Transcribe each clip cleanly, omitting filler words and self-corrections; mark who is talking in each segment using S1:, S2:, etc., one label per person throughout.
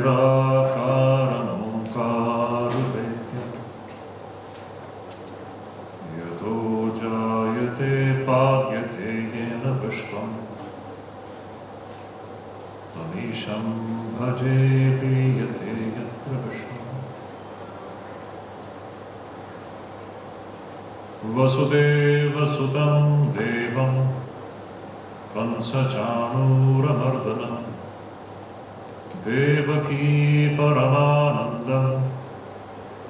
S1: निराकारमोङ्कारवेद्यं यतो जायते पाव्यते येन विश्वं तमीशं भजे लीयते यत्र विश्वम्। वसुदेवसुतं देवं कंसचाणूरमर्दनं देवकी परमानन्दं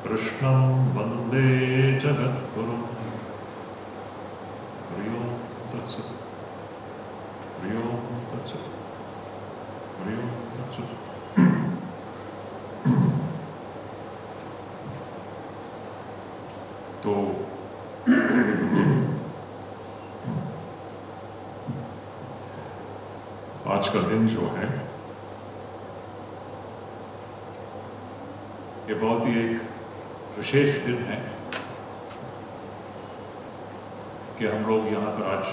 S1: कृष्णं वन्दे जगद्गुरुं। हरि ओं तत्सत्, हरि ओं तत्सत्, हरि ओं तत्सत्। तो आज का दिन जो है ये बहुत ही एक विशेष दिन है कि हम लोग यहाँ पर आज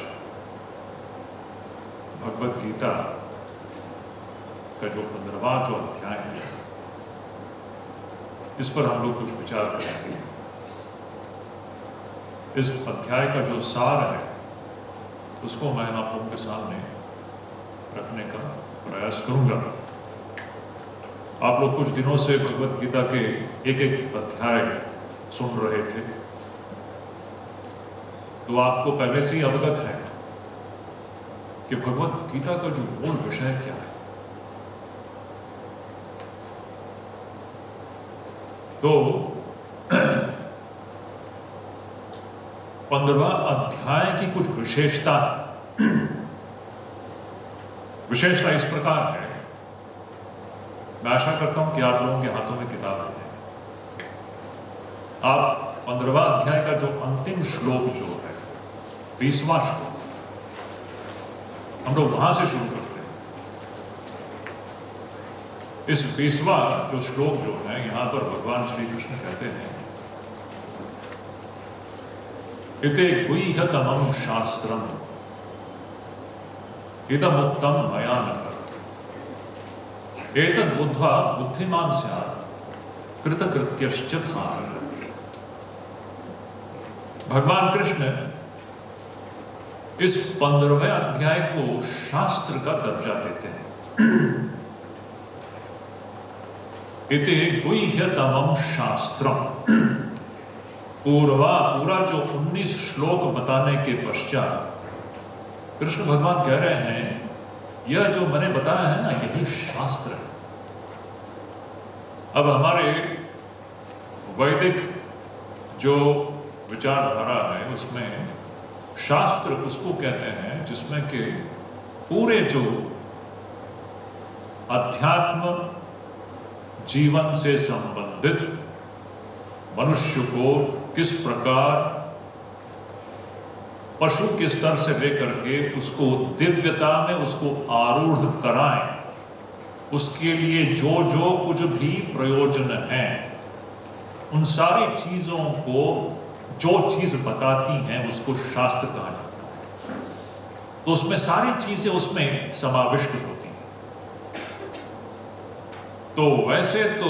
S1: भगवत गीता का जो 15वां जो अध्याय है इस पर हम लोग कुछ विचार करेंगे। इस अध्याय का जो सार है उसको मैं आप लोगों के सामने रखने का प्रयास करूंगा। आप लोग कुछ दिनों से भगवत गीता के एक एक अध्याय सुन रहे थे, तो आपको पहले से ही अवगत है कि भगवत गीता का जो मूल विषय क्या है। तो 15वां अध्याय की कुछ विशेषता इस प्रकार है। मैं आशा करता हूं कि आप लोगों के हाथों में किताब है। आप 15वां अध्याय का जो अंतिम श्लोक जो है 20वां श्लोक, हम लोग वहां से शुरू करते हैं। इस 20वां जो श्लोक जो है यहां पर भगवान श्री कृष्ण कहते हैं, इते गुह्यतमं शास्त्रम् इदमुक्तं मया नघ एतद् बुद्ध्वा बुद्धिमान् स्यात् कृतकृत्यश्च भारत। भगवान कृष्ण इस 15वें अध्याय को शास्त्र का दर्जा देते हैं। इते गुह्यतमं शास्त्रम्, पूरा जो 19 श्लोक बताने के पश्चात कृष्ण भगवान कह रहे हैं यह जो मैंने बताया है ना यही शास्त्र है। अब हमारे वैदिक जो विचारधारा है उसमें शास्त्र उसको कहते हैं जिसमें कि पूरे जो अध्यात्म जीवन से संबंधित मनुष्य को किस प्रकार पशु के स्तर से लेकर के उसको दिव्यता में उसको आरूढ़ कराएं, उसके लिए जो जो कुछ भी प्रयोजन है उन सारी चीजों को जो चीज बताती हैं उसको शास्त्र कहा जाता है। तो उसमें सारी चीजें उसमें समाविष्ट होती हैं। तो वैसे तो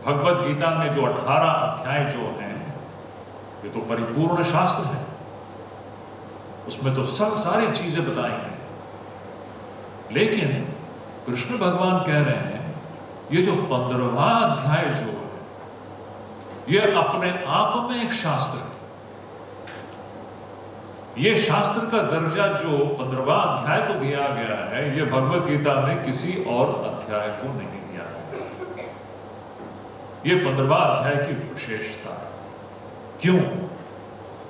S1: भगवत गीता में जो 18 अध्याय जो हैं ये तो परिपूर्ण शास्त्र है, उसमें तो सब सारी चीजें बताई हैं। लेकिन कृष्ण भगवान कह रहे हैं ये जो 15वां अध्याय जो है ये अपने आप में एक शास्त्र है। ये शास्त्र का दर्जा जो 15वां अध्याय को दिया गया है ये भगवत गीता में किसी और अध्याय को नहीं दिया गया। ये 15वां अध्याय की विशेषता है।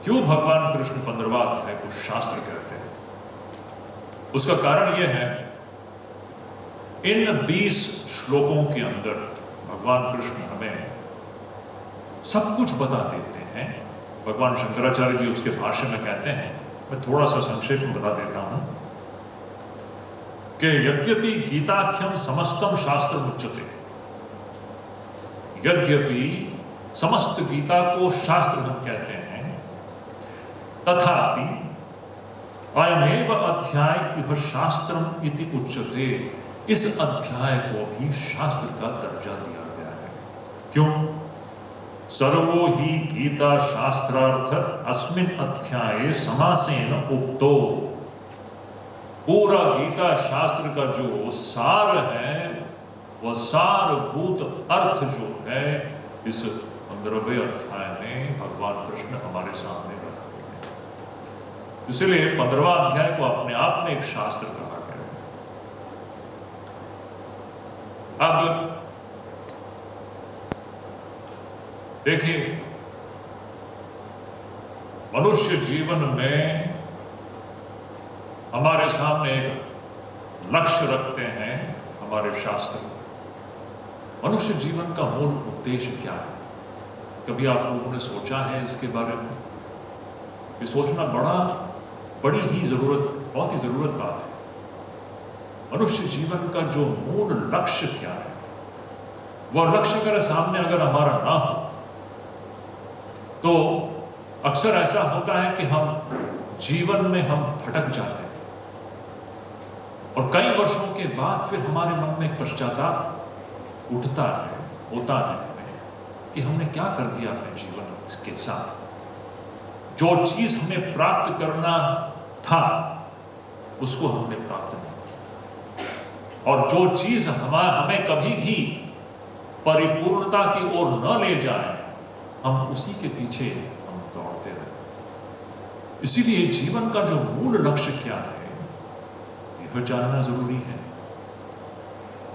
S1: क्यों भगवान कृष्ण 15वां अध्याय को शास्त्र कहते हैं? उसका कारण यह है इन 20 श्लोकों के अंदर भगवान कृष्ण हमें सब कुछ बता देते हैं। भगवान शंकराचार्य जी उसके भाष्य में कहते हैं, मैं थोड़ा सा संक्षेप में बता देता हूं कि यद्यपि गीताख्यम समस्तम शास्त्र उच्यते, यद्यपि समस्त गीता को शास्त्र हम कहते हैं, तथापि अयमेव अध्याय इह शास्त्रम इति उच्यते। इस अध्याय को भी शास्त्र का दर्जा दिया गया है। क्यों? सर्वो ही गीता शास्त्रार्थ अस्मिन् अध्याये समासेन उक्तो। पूरा गीता शास्त्र का जो सार है, वह सारभूत अर्थ जो है इस 15वें अध्याय में भगवान कृष्ण हमारे सामने रख देते हैं। इसलिए 15वां अध्याय को अपने आप में एक शास्त्र कहा गया है। अब देखिए, मनुष्य जीवन में हमारे सामने एक लक्ष्य रखते हैं हमारे शास्त्र। मनुष्य जीवन का मूल उद्देश्य क्या है? कभी आप लोगों ने सोचा है इसके बारे में? ये सोचना बड़ी ही बहुत ही जरूरत बात है। मनुष्य जीवन का जो मूल लक्ष्य क्या है, वह लक्ष्य अगर सामने हमारा ना हो तो अक्सर ऐसा होता है कि हम जीवन में हम भटक जाते हैं और कई वर्षों के बाद फिर हमारे मन में एक पश्चाताप होता है कि हमने क्या कर दिया अपने जीवन के साथ। जो चीज हमें प्राप्त करना था उसको हमने प्राप्त नहीं किया, और जो चीज हमें कभी भी परिपूर्णता की ओर न ले जाए, हम उसी के पीछे हम दौड़ते रहे। इसीलिए जीवन का जो मूल लक्ष्य क्या है, यह जानना जरूरी है।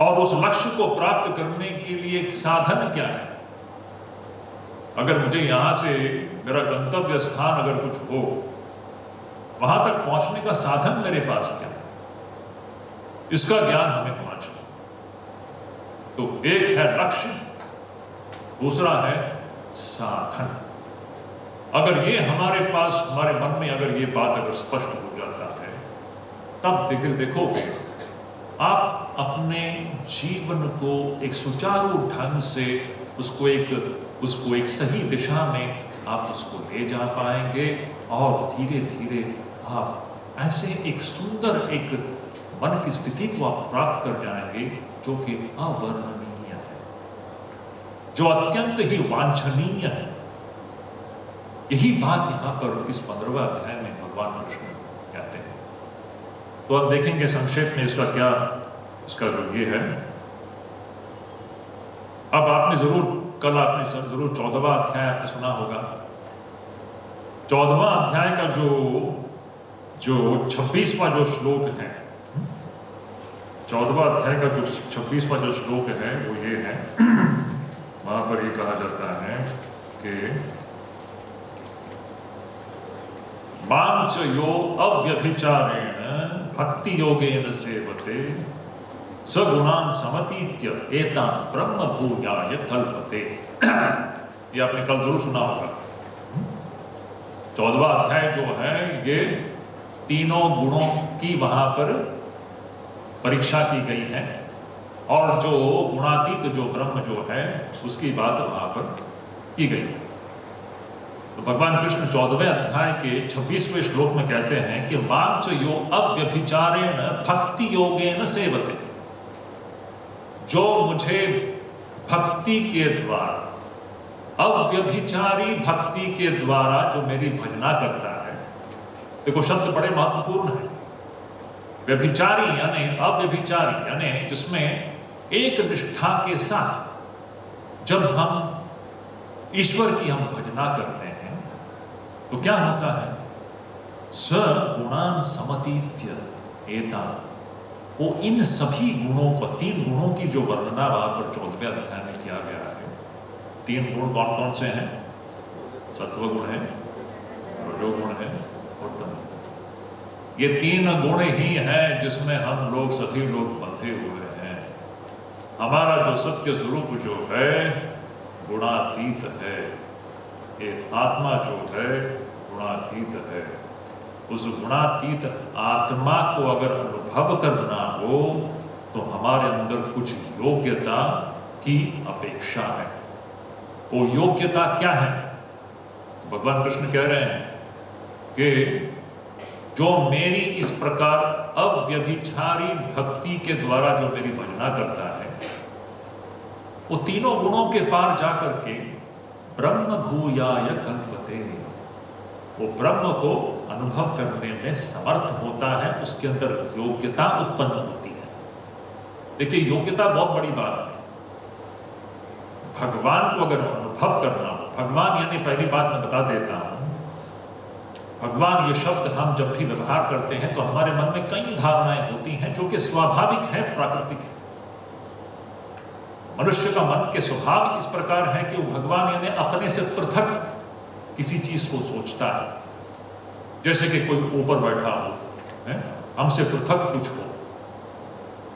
S1: और उस लक्ष्य को प्राप्त करने के लिए एक साधन क्या है। अगर मुझे यहां से मेरा गंतव्य स्थान अगर कुछ हो, वहां तक पहुंचने का साधन मेरे पास क्या है, इसका ज्ञान हमें होना चाहिए। तो एक है लक्ष्य, दूसरा है साधन। अगर ये हमारे पास, हमारे मन में अगर ये बात अगर स्पष्ट हो जाता है, तब देखो आप अपने जीवन को एक सुचारू ढंग से उसको एक सही दिशा में आप उसको ले जा पाएंगे, और धीरे धीरे आप ऐसे एक सुंदर एक मन की स्थिति को आप प्राप्त कर जाएंगे जो कि अवर्णनीय है, जो अत्यंत ही वांछनीय है। यही बात यहां पर इस 15वें अध्याय में भगवान कृष्ण कहते हैं। तो अब देखेंगे संक्षेप में इसका जो ये है। अब आपने कल आपने जरूर 14वां अध्याय आपने सुना होगा। 14वां अध्याय का जो 26वां जो श्लोक है, 14वां अध्याय का जो 26वां जो श्लोक है वो ये है। वहां पर ये कहा जाता है कि मां च यो अव्यभिचारेण भक्ति योगेन सेवते सगुणान समतीत्य एतान ब्रह्म भूयाय कल्पते। ये आपने कल जरूर सुना होगा। 14वां अध्याय जो है ये तीनों गुणों की वहां पर परीक्षा की गई है, और जो गुणातीत जो ब्रह्म जो है उसकी बात वहां पर की गई। तो भगवान कृष्ण 14वें अध्याय के 26वें श्लोक में कहते हैं कि मां च यो अव्यभिचारेण भक्ति योगेन सेवते। जो मुझे भक्ति के द्वारा, अव्यभिचारी भक्ति के द्वारा जो मेरी भजना करता है, देखो शब्द बड़े महत्वपूर्ण है। व्यभिचारी यानी अव्यभिचारी यानी जिसमें एक निष्ठा के साथ जब हम ईश्वर की हम भजना करते हैं तो क्या होता है, स गुणान समतीत्य एतान, वो इन सभी गुणों को, 3 गुणों की जो वर्णना वहां पर 14वें अध्याय में किया गया है। 3 गुण कौन कौन से हैं? सत्व गुण है, रजोगुण है और तमो। ये 3 गुण ही हैं जिसमें हम लोग सभी लोग बंधे हुए हैं। हमारा जो सत्य स्वरूप जो है गुणातीत है। ये आत्मा जो है गुणातीत है। उस गुणातीत आत्मा को अगर अनुभव करना हो तो हमारे अंदर कुछ योग्यता की अपेक्षा है। वो योग्यता क्या है? भगवान कृष्ण कह रहे हैं कि जो मेरी इस प्रकार अव्यभिचारी भक्ति के द्वारा जो मेरी भजना करता है, वो तीनों गुणों के पार जाकर के ब्रह्म भूयाय कल्पते, वो ब्रह्म को अनुभव करने में समर्थ होता है, उसके अंदर योग्यता उत्पन्न होती है। देखिए, योग्यता बहुत बड़ी बात है। भगवान को अगर अनुभव करना हो, भगवान यानी पहली बात मैं बता देता हूं, भगवान ये शब्द हम जब भी व्यवहार करते हैं तो हमारे मन में कई धारणाएं होती हैं जो कि स्वाभाविक है, प्राकृतिक है। मनुष्य का मन के स्वभाव इस प्रकार है कि वो भगवान यानी अपने से पृथक किसी चीज को सोचता है। जैसे कि कोई ऊपर बैठा हो, हमसे पृथक कुछ हो।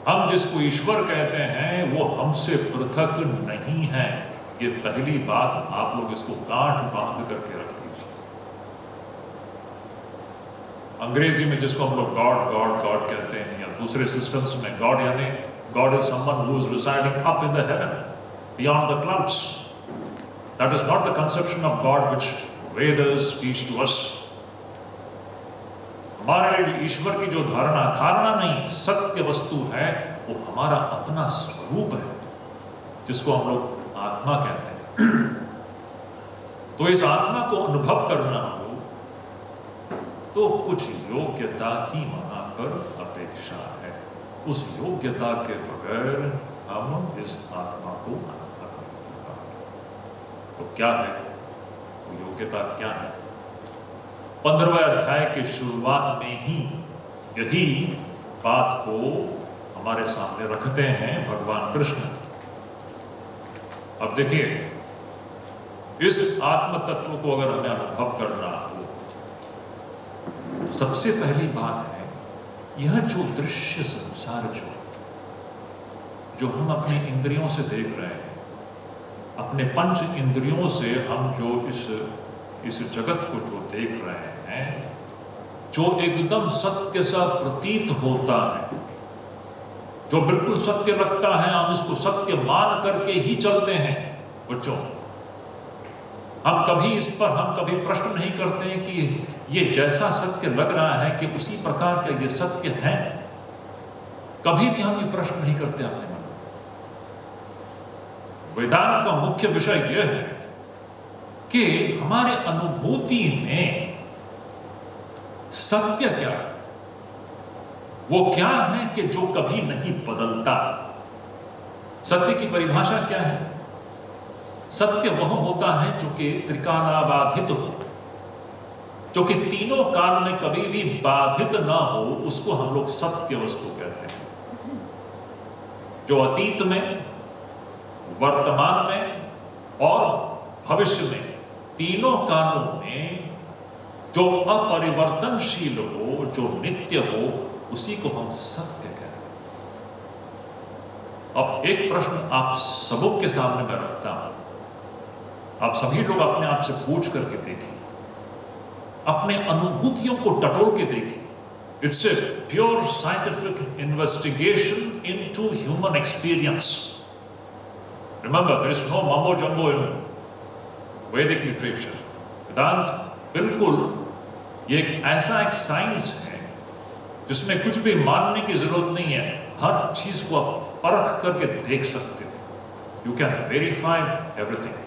S1: हम जिसको ईश्वर कहते हैं वो हमसे पृथक नहीं है। ये पहली बात आप लोग इसको गांठ बांध करके रख लीजिए। अंग्रेजी में जिसको हम लोग गॉड गॉड गॉड कहते हैं, या दूसरे सिस्टम्स में गॉड यानी God is someone who is residing up in the heaven, beyond the clouds. That is not the conception of God which Vedas teach to us. हमारे लिए जो ईश्वर की जो धारणा नहीं, सत्य वस्तु है, वो हमारा अपना स्वरूप है, जिसको हम लोग आत्मा कहते हैं। तो इस आत्मा को अनुभव करना हो तो कुछ योग्यता की वहां पर अपेक्षा है। उस योग्यता के बगैर हम इस आत्मा को अनुभव नहीं कर पाएंगे। तो क्या है वो योग्यता? क्या है? 15वें अध्याय के शुरुआत में ही यही बात को हमारे सामने रखते हैं भगवान कृष्ण। अब देखिए, इस आत्म तत्व को अगर हमें अनुभव करना हो तो सबसे पहली बात है, यह जो दृश्य संसार जो हम अपने इंद्रियों से देख रहे हैं, अपने पंच इंद्रियों से हम जो इस जगत को जो देख रहे हैं, जो एकदम सत्य सा प्रतीत होता है, जो बिल्कुल सत्य लगता है, हम इसको सत्य मान करके ही चलते हैं। बच्चों, हम कभी प्रश्न नहीं करते हैं कि ये जैसा सत्य लग रहा है कि उसी प्रकार का ये सत्य है। कभी भी हम ये प्रश्न नहीं करते अपने मन में। वेदांत का मुख्य विषय यह है कि हमारे अनुभूति में सत्य क्या है, वो क्या है कि जो कभी नहीं बदलता। सत्य की परिभाषा क्या है? सत्य वह होता है जो कि त्रिकालाबाधित हो, जो कि तीनों काल में कभी भी बाधित ना हो, उसको हम लोग सत्य वस्तु कहते हैं। जो अतीत में, वर्तमान में और भविष्य में, तीनों कालों में जो अपरिवर्तनशील हो, जो नित्य हो, उसी को हम सत्य कहते हैं। अब एक प्रश्न आप सबों के सामने मैं रखता हूं, आप सभी लोग अपने आप से पूछ करके देखिए, अपने अनुभूतियों को टटोल के देखिए। It's a pure scientific investigation into human experience. Remember, there is no mumbo jumbo in Vedic literature. वेदांत बिल्कुल ये एक साइंस है जिसमें कुछ भी मानने की जरूरत नहीं है। हर चीज को आप परख करके देख सकते हो। You can verify everything.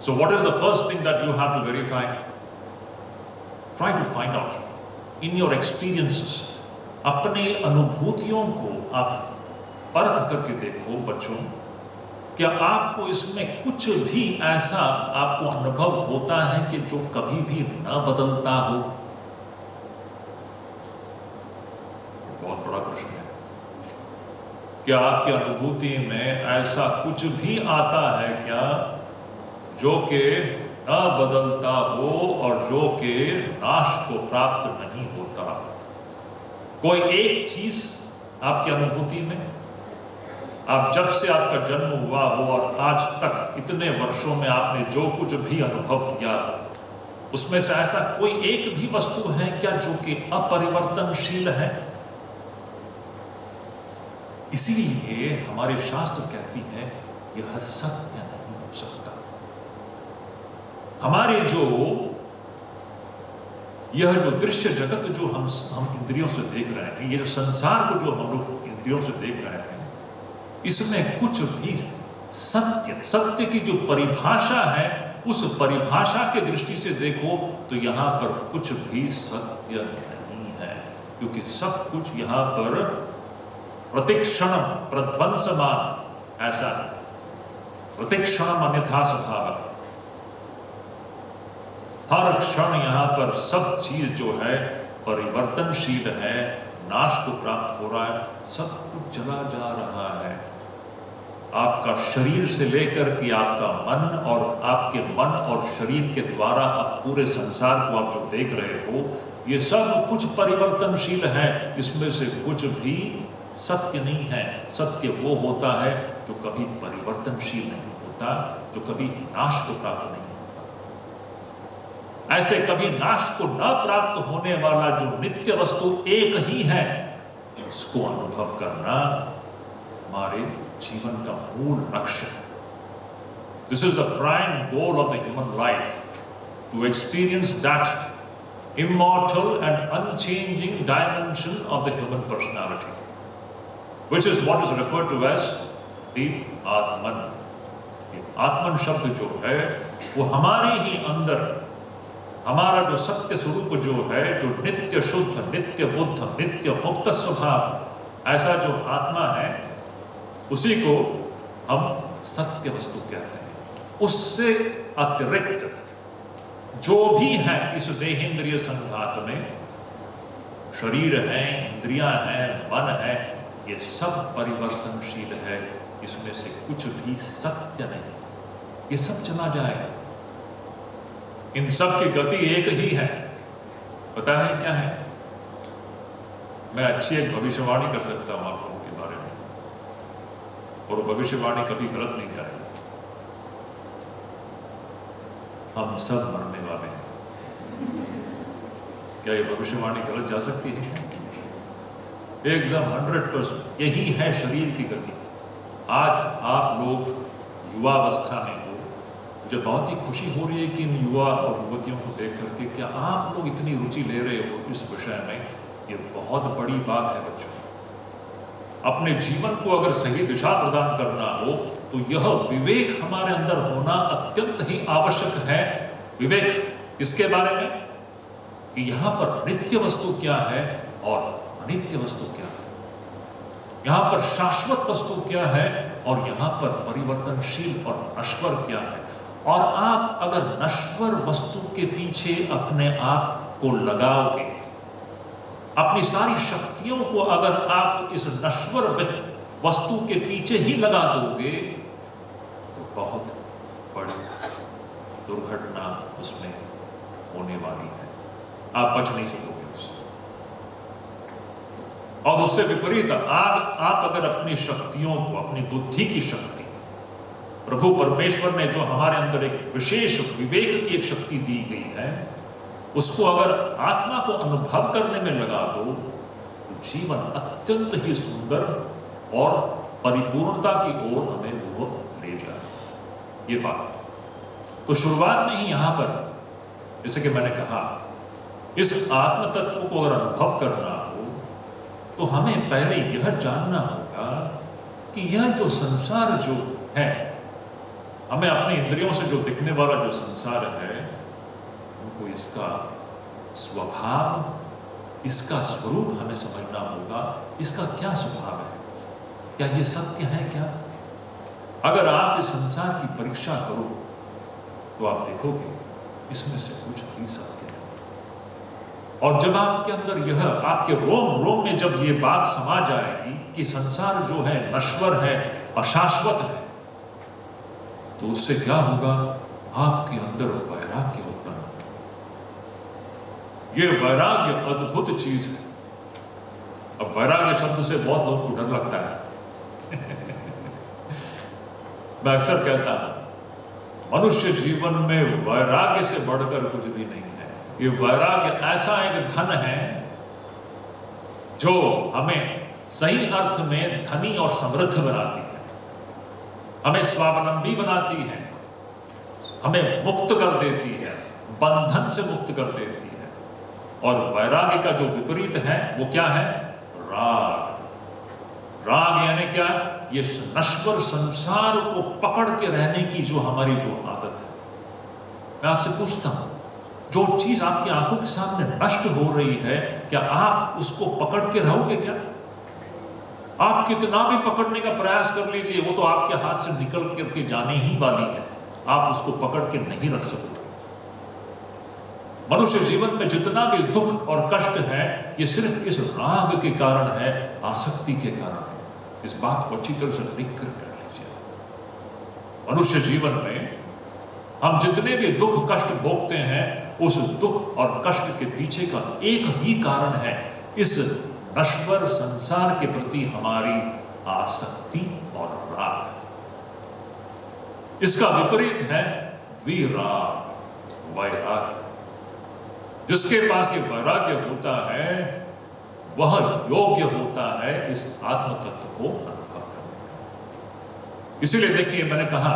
S1: So what is the first thing that you have to verify? Try to find out in your experiences. अपने अनुभूतियों को आप परख करके देखो बच्चों, क्या आपको इसमें कुछ भी ऐसा आपको अनुभव होता है कि जो कभी भी न बदलता हो? बहुत बड़ा प्रश्न है। क्या आपकी अनुभूति में ऐसा कुछ भी आता है क्या जो कि न बदलता हो और जो कि नाश को प्राप्त नहीं होता? कोई एक चीज आपकी अनुभूति में, आप जब से आपका जन्म हुआ हो और आज तक इतने वर्षों में आपने जो कुछ भी अनुभव किया, उसमें से ऐसा कोई एक भी वस्तु है क्या जो कि अपरिवर्तनशील है? इसीलिए हमारे शास्त्र कहती है यह सत्य नहीं हो सकता। हमारे जो यह जो दृश्य जगत जो हम इंद्रियों से देख रहे हैं, ये जो संसार को जो हम लोग इंद्रियों से देख रहे हैं, इसमें कुछ भी सत्य की जो परिभाषा है, उस परिभाषा के दृष्टि से देखो तो यहां पर कुछ भी सत्य नहीं है, क्योंकि सब कुछ यहां पर प्रतिक्षण प्रध्वंसमान ऐसा है। प्रतिक्षण अन्यथा स्वभाव, हर क्षण यहां पर सब चीज जो है परिवर्तनशील है, नाश को प्राप्त हो रहा है, सब कुछ चला जा रहा है। आपका शरीर से लेकर के आपका मन, और आपके मन और शरीर के द्वारा आप पूरे संसार को आप जो देख रहे हो, ये सब कुछ परिवर्तनशील है, इसमें से कुछ भी सत्य नहीं है। सत्य वो होता है जो कभी परिवर्तनशील नहीं होता, जो कभी नाश को प्राप्त नहीं होता। ऐसे कभी नाश को न प्राप्त होने वाला जो नित्य वस्तु एक ही है, उसको अनुभव करना हमारे जीवन का मूल लक्ष्य है। This is the prime goal of the human life, to experience that immortal and unchanging dimension of the human personality, which is what is referred to as the Atman. आत्मन शब्द जो है वो हमारे ही अंदर हमारा जो सत्य स्वरूप जो है, जो नित्य शुद्ध, नित्य बुद्ध, नित्य मुक्त स्वभाव, ऐसा जो आत्मा है, उसी को हम सत्य वस्तु कहते हैं। उससे अतिरिक्त जो भी है इस देहेंद्रिय संघात में, शरीर है, इंद्रियां हैं, मन है, ये सब परिवर्तनशील है, इसमें से कुछ भी सत्य नहीं, ये सब चला जाएगा। इन सब की गति एक ही है, पता है क्या है? मैं अच्छी एक भविष्यवाणी कर सकता हूं आप लोगों के बारे में, और भविष्यवाणी कभी गलत नहीं जाएगी। हम सब मरने वाले हैं। क्या ये भविष्यवाणी गलत जा सकती है? एकदम 100%। यही है शरीर की गति। आज आप लोग युवावस्था में हो, मुझे बहुत ही खुशी हो रही है कि इन युवा और युवतियों को देख करके क्या आप लोग इतनी रुचि ले रहे हो इस विषय में, ये बहुत बड़ी बात है बच्चों। अपने जीवन को अगर सही दिशा प्रदान करना हो तो यह विवेक हमारे अंदर होना अत्यंत ही आवश्यक है। विवेक इसके बारे में कि यहां पर नित्य वस्तु क्या है और अनित्य वस्तु क्या है, यहां पर शाश्वत वस्तु क्या है और यहां पर परिवर्तनशील और नश्वर क्या है। और आप अगर नश्वर वस्तु के पीछे अपने आप को लगाओगे, अपनी सारी शक्तियों को अगर आप इस नश्वर वस्तु के पीछे ही लगा दोगे तो बहुत बड़ी दुर्घटना उसमें होने वाली है। आप बच नहीं सकोगे उससे। और उससे विपरीत आप अगर अपनी शक्तियों को, अपनी बुद्धि की शक्ति, प्रभु परमेश्वर ने जो हमारे अंदर एक विशेष विवेक की एक शक्ति दी गई है, उसको अगर आत्मा को अनुभव करने में लगा दो तो जीवन अत्यंत ही सुंदर और परिपूर्णता की ओर हमें वो ले जाए। ये बात है। तो शुरुआत में ही यहां पर, जैसे कि मैंने कहा, इस आत्म तत्व को अगर अनुभव करना हो तो हमें पहले यह जानना होगा कि यह जो संसार जो है, हमें अपनी इंद्रियों से जो दिखने वाला जो संसार है, उनको इसका स्वभाव, इसका स्वरूप हमें समझना होगा। इसका क्या स्वभाव है, क्या ये सत्य है? क्या अगर आप इस संसार की परीक्षा करो तो आप देखोगे इसमें से कुछ भी सत्य नहीं। और जब आपके अंदर यह, आपके रोम रोम में जब ये बात समा जाएगी कि संसार जो है नश्वर है, अशाश्वत है, तो उससे क्या होगा? आपके अंदर वैराग्य उत्पन्न होगा। ये वैराग्य अद्भुत चीज है। अब वैराग्य शब्द से बहुत लोगों को डर लगता है। मैं अक्सर कहता हूं, मनुष्य जीवन में वैराग्य से बढ़कर कुछ भी नहीं है। ये वैराग्य ऐसा एक धन है जो हमें सही अर्थ में धनी और समृद्ध बनाती है, हमें स्वावलंबी बनाती है, हमें मुक्त कर देती है, बंधन से मुक्त कर देती है। और वैराग्य का जो विपरीत है वो क्या है? राग। राग यानी क्या? ये नश्वर संसार को पकड़ के रहने की जो हमारी जो आदत है। मैं आपसे पूछता हूं, जो चीज आपकी आंखों के सामने नष्ट हो रही है, क्या आप उसको पकड़ के रहोगे क्या? आप कितना भी पकड़ने का प्रयास कर लीजिए, वो तो आपके हाथ से निकल करके जाने ही वाली है। आप उसको पकड़ के नहीं रख सकते। मनुष्य जीवन में जितना भी दुख और कष्ट है, ये सिर्फ इस राग के कारण है, आसक्ति के कारण है। इस बात को अच्छी तरह से लिख कर लीजिए। मनुष्य जीवन में हम जितने भी दुख कष्ट भोगते हैं, उस दुख और कष्ट के पीछे का एक ही कारण है, इस नश्वर संसार के प्रति हमारी आसक्ति और राग। इसका विपरीत है विराग, वैराग्य। जिसके पास ये वैराग्य होता है, वह योग्य होता है इस आत्म तत्व को अनुभव करने का। इसीलिए देखिए, मैंने कहा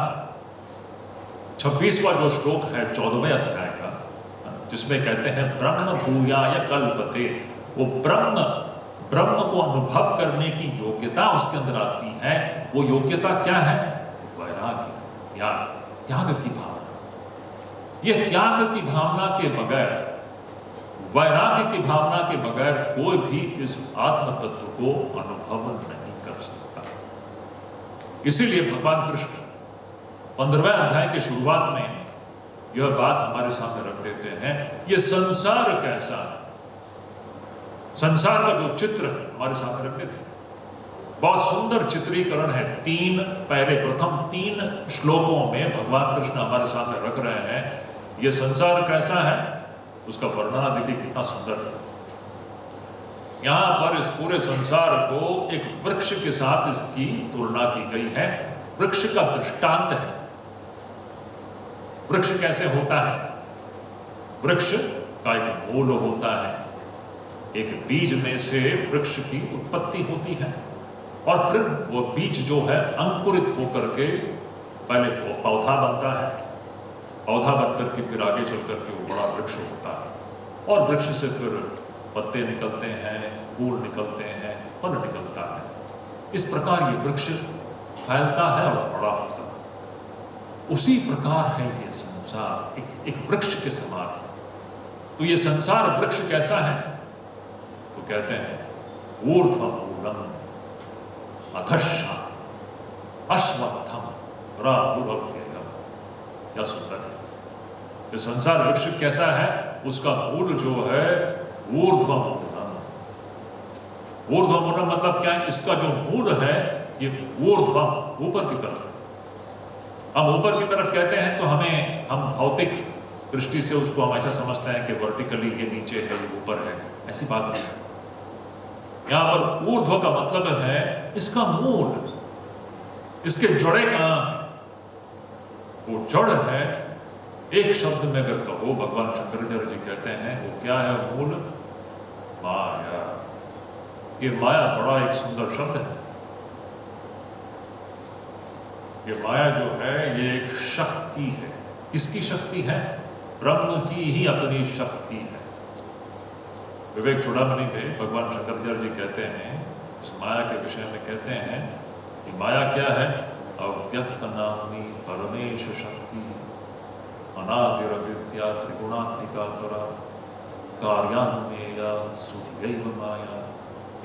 S1: 26वां जो श्लोक है 14वें अध्याय का, जिसमें कहते हैं ब्रह्म भूयाय कल्पते, वो ब्रह्म को अनुभव करने की योग्यता उसके अंदर आती है। वो योग्यता क्या है? वैराग्य या त्याग की भावना। ये त्याग की भावना के बगैर, वैराग्य की भावना के बगैर कोई भी इस आत्म तत्व को अनुभव नहीं कर सकता। इसीलिए भगवान कृष्ण 15वें अध्याय के शुरुआत में यह बात हमारे सामने रख देते हैं। ये संसार कैसा है, संसार का जो चित्र है हमारे सामने रख देते हैं। बहुत सुंदर चित्रीकरण है। प्रथम तीन श्लोकों में भगवान कृष्ण हमारे सामने रख रहे हैं, ये संसार कैसा है, उसका वर्णन देखिए कितना सुंदर है। यहां पर इस पूरे संसार को एक वृक्ष के साथ इसकी तुलना की गई है। वृक्ष का दृष्टांत है। वृक्ष कैसे होता है? वृक्ष का एक मूल होता है, एक बीज में से वृक्ष की उत्पत्ति होती है, और फिर वो बीज जो है अंकुरित होकर के पहले पौधा बनता है, पौधा बन करके फिर आगे चल करके वो बड़ा वृक्ष होता है, और वृक्ष से फिर पत्ते निकलते हैं, फूल निकलते हैं, फल निकलता है। इस प्रकार ये वृक्ष फैलता है और बड़ा होता है। उसी प्रकार है ये संसार, एक वृक्ष के समान। तो ये संसार वृक्ष कैसा है? तो कहते हैं ऊर्ध्वमूलम अधश्चात् अश्वत्थम प्रादुर्भव्यम्। क्या सुंदर है। ये संसार वृक्ष कैसा है? उसका मूल जो है ऊर्ध्वमूलम। ऊर्ध्वमूलम मतलब क्या है? इसका जो मूल है ये ऊर्ध्वम, ऊपर की तरफ है। हम ऊपर की तरफ कहते हैं तो हम भौतिक दृष्टि से उसको हम ऐसा समझते हैं कि वर्टिकली ये नीचे है, ये ऊपर है, ऐसी बात नहीं है। यहां पर ऊर्ध्व का मतलब है इसका मूल, इसके जड़े कहां है? वो जड़ है, एक शब्द में अगर कहो, भगवान शंकराचार्य जी कहते हैं वो क्या है मूल? माया। ये माया बड़ा एक सुंदर शब्द है। ये माया जो है ये एक शक्ति है। किसकी शक्ति है? ब्रह्म की ही अपनी शक्ति है। विवेक चूड़ामणि में भगवान शंकराचार्य जी कहते हैं, इस माया के विषय में कहते हैं कि माया क्या है? अव्यक्त नामनी परमेश शक्ति, अनादिरविद्या त्रिगुणात्मिका त्वरा, कार्यान्मेया सुधियैव माया,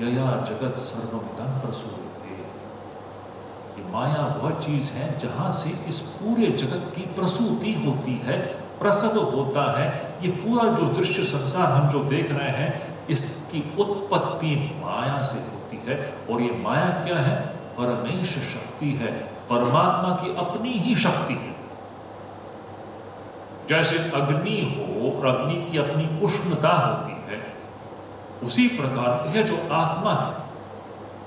S1: यया जगत सर्वमिदं प्रसूयते। ये माया वह चीज है जहां से इस पूरे जगत की प्रसूति होती है, प्रसव होता है। ये पूरा जो दृश्य संसार हम जो देख रहे हैं, इसकी उत्पत्ति माया से होती है। और ये माया क्या है? परमेश शक्ति है, परमात्मा की अपनी ही शक्ति है। जैसे अग्नि हो और अग्नि की अपनी उष्णता होती है, उसी प्रकार यह जो आत्मा है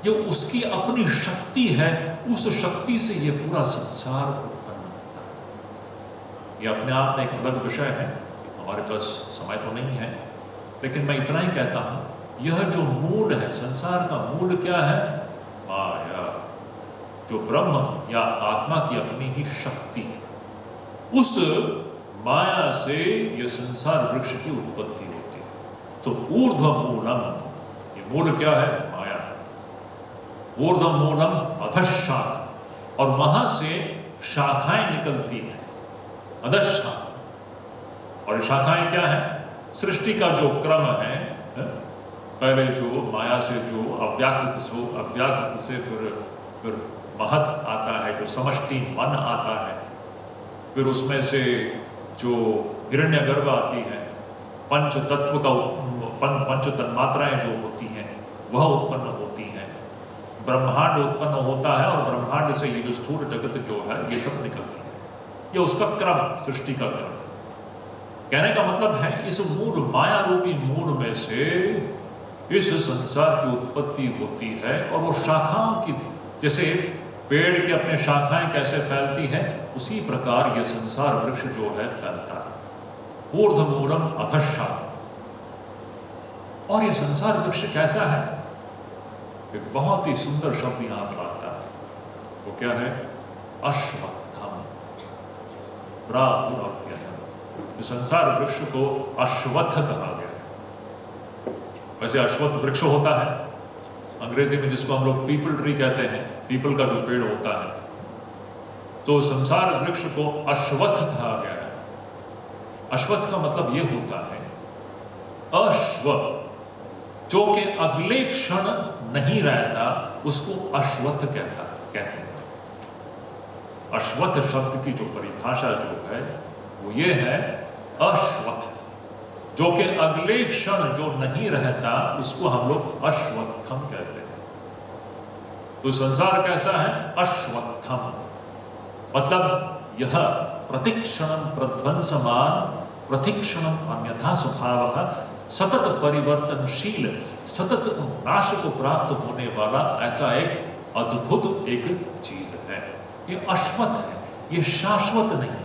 S1: ये उसकी अपनी शक्ति है। उस शक्ति से ये पूरा संसार उत्पन्न होता है। ये अपने आप में एक अलग विषय है, हमारे पास समय तो नहीं है, लेकिन मैं इतना ही कहता हूं, यह जो मूल है, संसार का मूल क्या है? माया, जो ब्रह्म या आत्मा की अपनी ही शक्ति है। उस माया से यह संसार वृक्ष की उत्पत्ति होती है। तो ऊर्ध्व मूलम, ये मूल क्या है? माया। ऊर्ध्व मूलम अधशाखा, और वहां से शाखाएं निकलती हैं, अधशाखा। और ये शाखाएं क्या है? सृष्टि का जो क्रम है, पहले जो माया से जो अव्याकृत से फिर महत आता है, जो समष्टि मन आता है, फिर उसमें से जो हिरण्यगर्भ आती है, पंच तत्व का पंच तन्मात्राएं जो होती हैं वह उत्पन्न होती हैं, ब्रह्मांड उत्पन्न होता है, और ब्रह्मांड से ये जो स्थूल जगत जो है ये सब निकलती है। ये उसका क्रम, सृष्टि का क्रम। कहने का मतलब है इस मूल माया रूपी मूल में से इस संसार की उत्पत्ति होती है, और वो शाखाओं की, जैसे पेड़ की अपने शाखाएं कैसे फैलती है, उसी प्रकार ये संसार वृक्ष जो है फैलता है। ऊर्ध्वमूलम अधशाखा। और ये संसार वृक्ष कैसा है? एक बहुत ही सुंदर शब्द यहां पर आता है, वो क्या है? अश्वत्थम। संसार वृक्ष को अश्वत्थ कहा गया। वैसे अश्वत्थ वृक्ष होता है, अंग्रेजी में जिसको हम लोग पीपल ट्री कहते हैं, पीपल का जो पेड़ होता है, तो संसार वृक्ष को अश्वत्थ कहा गया है। अश्वत्थ का मतलब यह होता है, अश्व जो कि अगले क्षण नहीं रहता, उसको अश्वत्थ कहते हैं। अश्वत्थ शब्द की जो परिभाषा जो है वो ये है, अश्वत्थ जो कि अगले क्षण जो नहीं रहता, उसको हम लोग अश्वत्थम कहते हैं। तो संसार कैसा है? अश्वत्थम। मतलब यह प्रतिक्षणम प्रध्वंसमान, प्रतिक्षणम अन्यथा स्वभावः, सतत परिवर्तनशील, सतत नाश को प्राप्त होने वाला ऐसा एक अद्भुत एक चीज है। ये अश्वत्थ है, ये शाश्वत नहीं।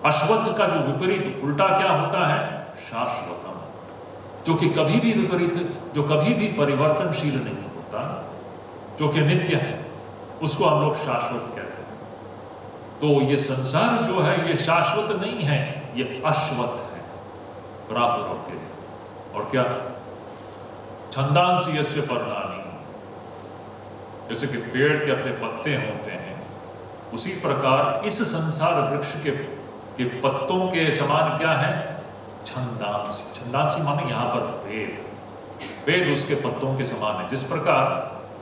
S1: अश्वत्थ का जो विपरीत उल्टा क्या होता है? शाश्वतम, जो कि कभी भी विपरीत, जो कभी भी परिवर्तनशील नहीं होता, जो कि नित्य है, उसको हम लोग शाश्वत कहते हैं। तो ये संसार जो है ये शाश्वत नहीं है, ये अश्वत्थ है, बराबर होके। और क्या? छंदांसी यस्य पर्णानि, जैसे कि पेड़ के अपने पत्ते होते हैं, उसी प्रकार इस संसार वृक्ष के पत्तों के समान क्या है? छंदांसी। छंदांसी माने यहां पर वेद, वेद उसके पत्तों के समान है। जिस प्रकार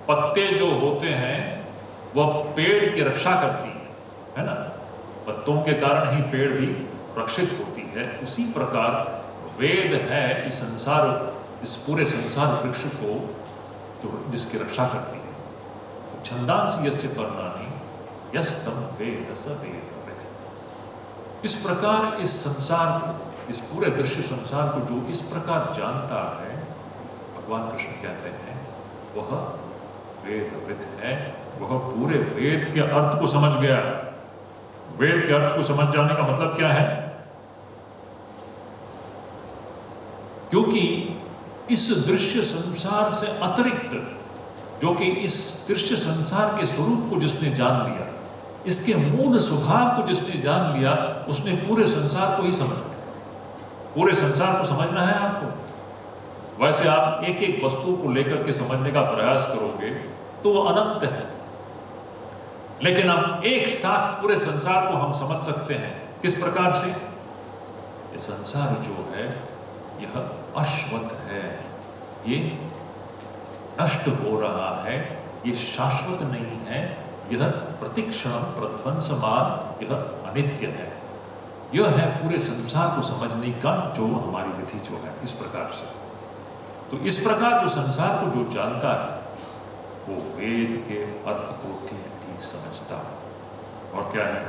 S1: पत्ते जो होते हैं वह पेड़ की रक्षा करती है ना, पत्तों के कारण ही पेड़ भी रक्षित होती है, उसी प्रकार वेद है इस संसार, इस पूरे संसार वृक्ष को जो जिसकी रक्षा करती है। छंदांसी यस्य पर्णानि यस्तम वेद स वेद। इस प्रकार इस संसार को, इस पूरे दृश्य संसार को जो इस प्रकार जानता है, भगवान कृष्ण कहते हैं वह वेदविद है, वह पूरे वेद के अर्थ को समझ गया। वेद के अर्थ को समझ जाने का मतलब क्या है? क्योंकि इस दृश्य संसार से अतिरिक्त, जो कि इस दृश्य संसार के स्वरूप को जिसने जान लिया, इसके मूल स्वभाव को जिसने जान लिया, उसने पूरे संसार को ही समझ लिया। पूरे संसार को समझना है आपको। वैसे आप एक एक वस्तु को लेकर के समझने का प्रयास करोगे तो वो अनंत है, लेकिन हम एक साथ पूरे संसार को हम समझ सकते हैं। किस प्रकार से? ये संसार जो है यह अश्वत्थ है, ये नष्ट हो रहा है, ये शाश्वत नहीं है, यह प्रतिक्षण प्रध्वंसमान, यह अनित्य है। यह है पूरे संसार को समझने का जो हमारी विधि जो है, इस प्रकार से। तो इस प्रकार जो संसार को जो जानता है वो वेद के अर्थ को ठीक ठीक समझता है। और क्या है?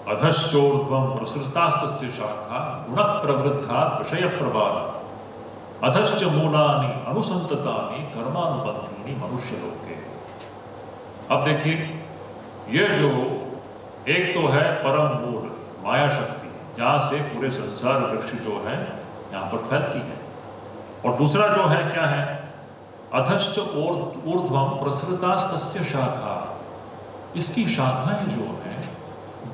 S1: अधश्चोर्ध्वं प्रसृतास्तस्य शाखा गुण प्रवृद्धा विषय प्रवाह अधश्च मूलानि अनुसंततानि कर्मानुबंधीनि मनुष्य लोके। अब देखिए, ये जो एक तो है परम मूल माया शक्ति, जहां से पूरे संसार वृक्ष जो है यहां पर फैलती है, और दूसरा जो है क्या है? अधश्च ऊर्ध्वं प्रसृतास्तस्य शाखा, इसकी शाखाएं जो हैं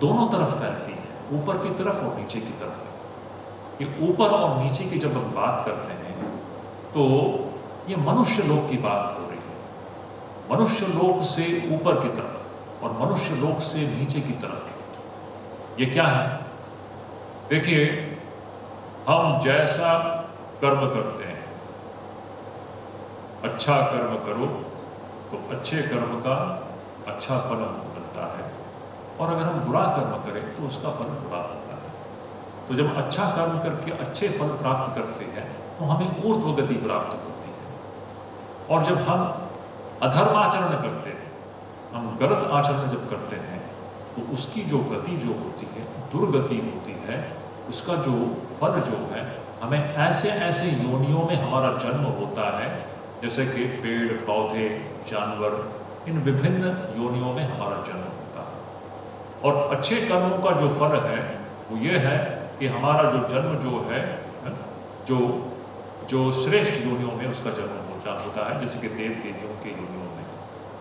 S1: दोनों तरफ फैलती है, ऊपर की तरफ और नीचे की तरफ। ये ऊपर और नीचे की जब हम बात करते हैं तो ये मनुष्य लोक की बात हो रही है। मनुष्य लोक से ऊपर की तरफ और मनुष्य लोक से नीचे की तरफ ये क्या है? देखिए, हम जैसा कर्म करते हैं, अच्छा कर्म करो तो अच्छे कर्म का अच्छा फल हमको मिलता है, और अगर हम बुरा कर्म करें तो उसका फल बुरा होता है। तो जब अच्छा कर्म करके अच्छे फल प्राप्त करते हैं तो हमें ऊर्ध्व गति प्राप्त होती है, और जब हम अधर्म आचरण करते हैं, हम गलत आचरण जब करते हैं तो उसकी जो गति जो होती है, दुर्गति होती है, उसका जो फल जो है, हमें ऐसे ऐसे योनियों में हमारा जन्म होता है, जैसे कि पेड़ पौधे जानवर, इन विभिन्न योनियों में हमारा जन्म होता है। और अच्छे कर्मों का जो फल है वो ये है कि हमारा जो जन्म जो है, जो श्रेष्ठ योनियों में उसका जन्म होता है, जैसे कि देव देवियों के योनियों में।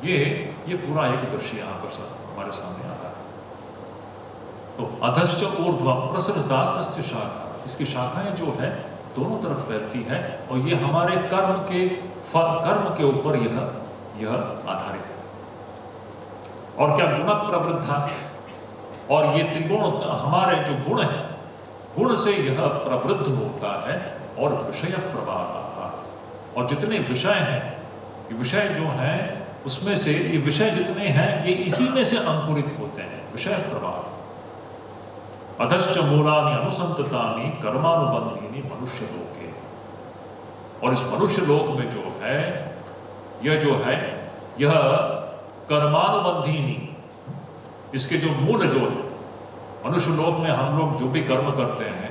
S1: ये पूरा एक दृश्य यहाँ पर हमारे सामने आता है। तो अधश्च ऊर्ध्वम प्रसृतास्तस्य शाखा, इसकी शाखाएं जो है दोनों तरफ फैलती है, और ये हमारे कर्म के ऊपर यह आधारित है। और क्या गुण प्रवृद्धा, और ये त्रिगुण हमारे जो गुण है, गुण से यह प्रवृद्ध होता है, और विषय प्रवाह, और जितने विषय हैं, ये विषय जो हैं उसमें से ये विषय जितने हैं ये इसी में से अंकुरित होते हैं, विषय प्रवाह। अधश्च मूलानि अनुसंततानि कर्मानुबंधीनि मनुष्य लोके, और इस मनुष्य लोक में जो है यह कर्मानुबंधीनि, इसके जो मूल जो है, मनुष्य लोक में हम लोग जो भी कर्म करते हैं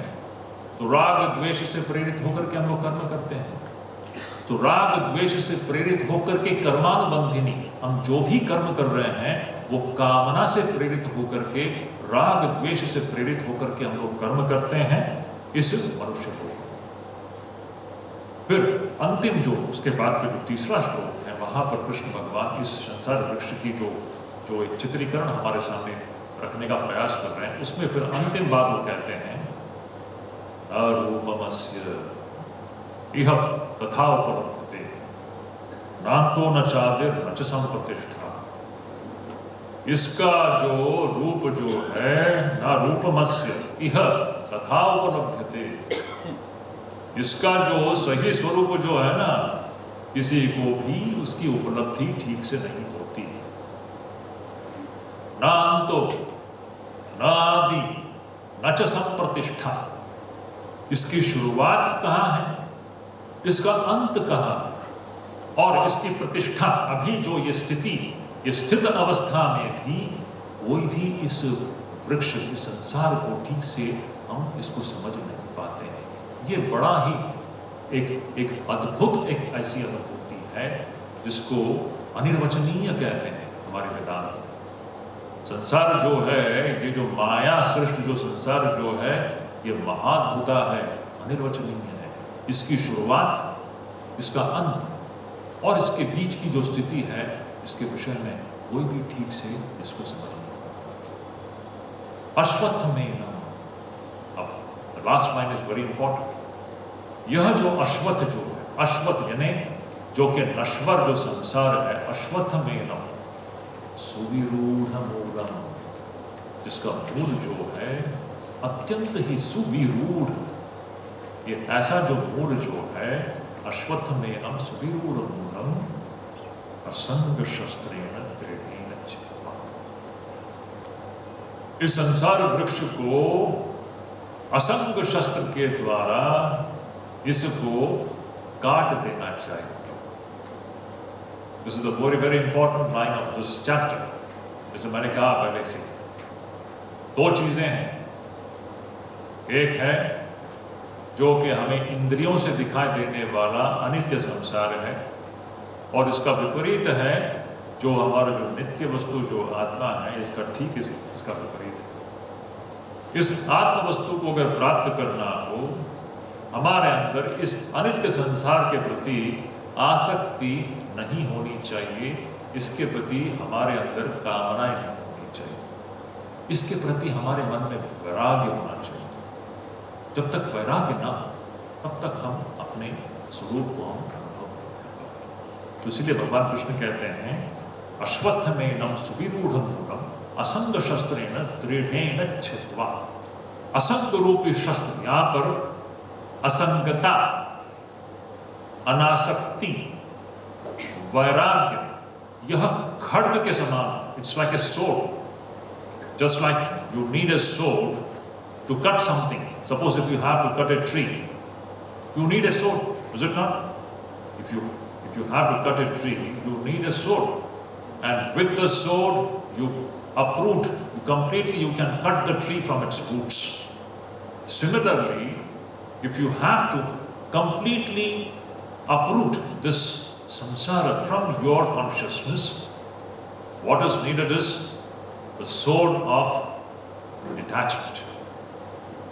S1: तो राग द्वेष से प्रेरित होकर के हम लोग कर्म करते हैं। तो राग द्वेष से प्रेरित होकर के कर्मानुबंधिनी, हम जो भी कर्म कर रहे हैं वो कामना से प्रेरित होकर के, राग द्वेष से प्रेरित होकर के हम लोग कर्म करते हैं इस मनुष्य को। फिर अंतिम जो उसके बाद का जो तीसरा श्लोक है, वहां पर कृष्ण भगवान इस संसार वृक्ष की जो एक चित्रीकरण हमारे सामने रखने का प्रयास कर रहे हैं, उसमें फिर अंतिम बात वो कहते हैं, अरूपमस्य इह तथा उपलब्धते नान्तो न चादिर न च संप्रतिष्ठा। इसका जो रूप जो है, ना रूपमस्य इह तथा उपलब्धते, इसका जो सही स्वरूप जो है ना, किसी को भी उसकी उपलब्धि ठीक से नहीं होती। ना अंतो न आदि न च संप्रतिष्ठा, इसकी शुरुआत कहाँ है, इसका अंत कहाँ, और इसकी प्रतिष्ठा, अभी जो ये स्थिति, ये स्थित अवस्था में भी कोई भी इस वृक्ष, इस संसार को ठीक से हम इसको समझ नहीं पाते हैं। ये बड़ा ही एक अद्भुत एक ऐसी अनुभूति है जिसको अनिर्वचनीय कहते हैं हमारे वेदांत। संसार जो है, ये जो माया सृष्टि जो संसार जो है, ये महाद्भुता है, अनिर्वचनीय है। इसकी शुरुआत, इसका अंत और इसके बीच की जो स्थिति है, इसके विषय में कोई भी ठीक से इसको समझ नहीं पाता। अश्वत्थमेन, अब last line is very important. यह जो अश्वत्थ जो है, अश्वत्थ यानी जो कि नश्वर जो संसार है, अश्वत्थमेन सुविरूढ़ मूलम, जिसका मूल जो है अत्यंत ही सुविरूढ़, ये ऐसा जो मूल जो है, अश्वत्थमेनम सुविरूढ़ मूलम असंग शस्त्रेण दृढ़ेन चित्वा। इस संसार वृक्ष को असंग शस्त्र के द्वारा इसको काट देना चाहिए। This is a very very important line of this chapter. जैसे मैंने कहा पहले से, दो चीजें हैं। एक है जो कि हमें इंद्रियों से दिखाई देने वाला अनित्य संसार है, और इसका विपरीत है जो हमारा जो नित्य वस्तु जो आत्मा है, इसका ठीक इसका विपरीत है। इस आत्म वस्तु को अगर प्राप्त करना हो, हमारे अंदर इस अनित्य संसार के प्रति आसक्ति नहीं होनी चाहिए, इसके प्रति हमारे अंदर कामनाएं नहीं होनी चाहिए। इसके प्रति हमारे मन में वैराग्य होना चाहिए। जब तक वैराग्य ना हो तब तक हम अपने स्वरूप को हम अनुभव नहीं कर पाते। तो इसलिए भगवान कृष्ण कहते हैं अश्वत्थमेनं सुविरूढ़ं मूलम् असंग शस्त्रेण दृढ़ेन छित्त्वा। असंग रूपी शस्त्र, यहां पर असंगता, अनासक्ति, वैराग्य, यह खड्ग के समान, it's like a sword. Just like you need a sword to cut something, suppose if you have to cut a tree, you need a sword, is it not? If you have to cut a tree, you need a sword, and with the sword you uproot, you can cut the tree from its roots. Similarly, if you have to completely uproot this samsara from your consciousness, what is needed is the sword of detachment,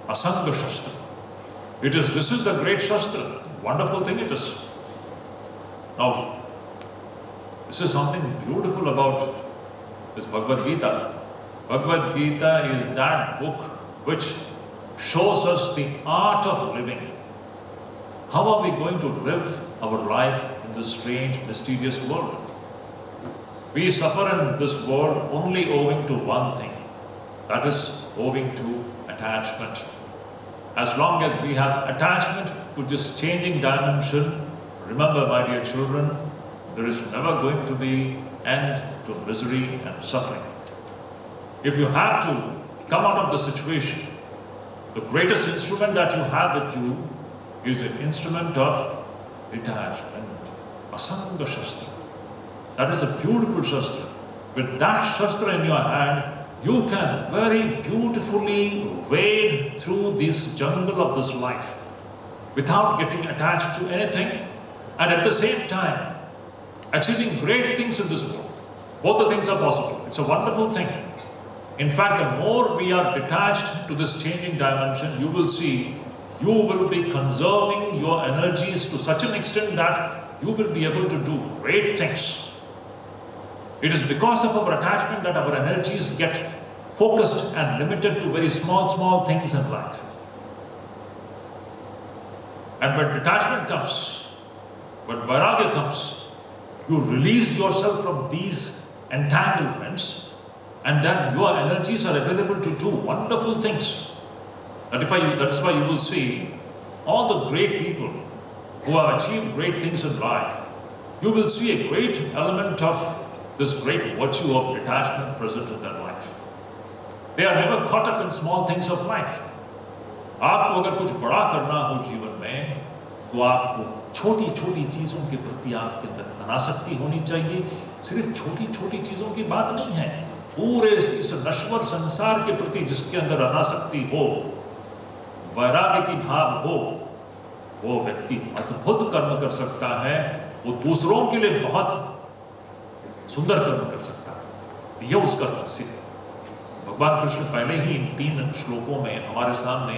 S1: asanga shastra. This is the great shastra, wonderful thing it is. Now, this is something beautiful about this Bhagavad Gita. Bhagavad Gita is that book which shows us the art of living. How are we going to live our life in this strange, mysterious world? We suffer in this world only owing to one thing, that is owing to attachment. As long as we have attachment to this changing dimension, remember, my dear children, there is never going to be end to misery and suffering. If you have to come out of the situation, the greatest instrument that you have with you is an instrument of detachment, asanga shastra. That is a beautiful shastra. With that shastra in your hand, you can very beautifully wade through this jungle of this life without getting attached to anything, and at the same time achieving great things in this world. Both the things are possible. It's a wonderful thing. In fact, the more we are detached to this changing dimension, you will see you will be conserving your energies to such an extent that you will be able to do great things. It is because of our attachment that our energies get focused and limited to very small things in life. And when detachment comes, when vairagya comes, you release yourself from these entanglements, and then your energies are available to do wonderful things. That is why you will see all the great people who have achieved great things in life. You will see a great element of this great virtue of detachment present in their life. They are never caught up in small things of life. आपको अगर कुछ बड़ा करना हो जीवन में, तो आपको छोटी छोटी चीजों के प्रति आपके अंदर अनासक्ति होनी चाहिए। सिर्फ छोटी छोटी चीजों की बात नहीं है, पूरे इस नश्वर संसार के प्रति जिसके अंदर अनासक्ति हो, वैराग्य की भाव हो, वो व्यक्ति अद्भुत कर्म कर सकता है। वो दूसरों के लिए बहुत सुंदर कर्म कर सकता है। यह उसका रहस्य है। भगवान कृष्ण पहले ही इन 3 श्लोकों में हमारे सामने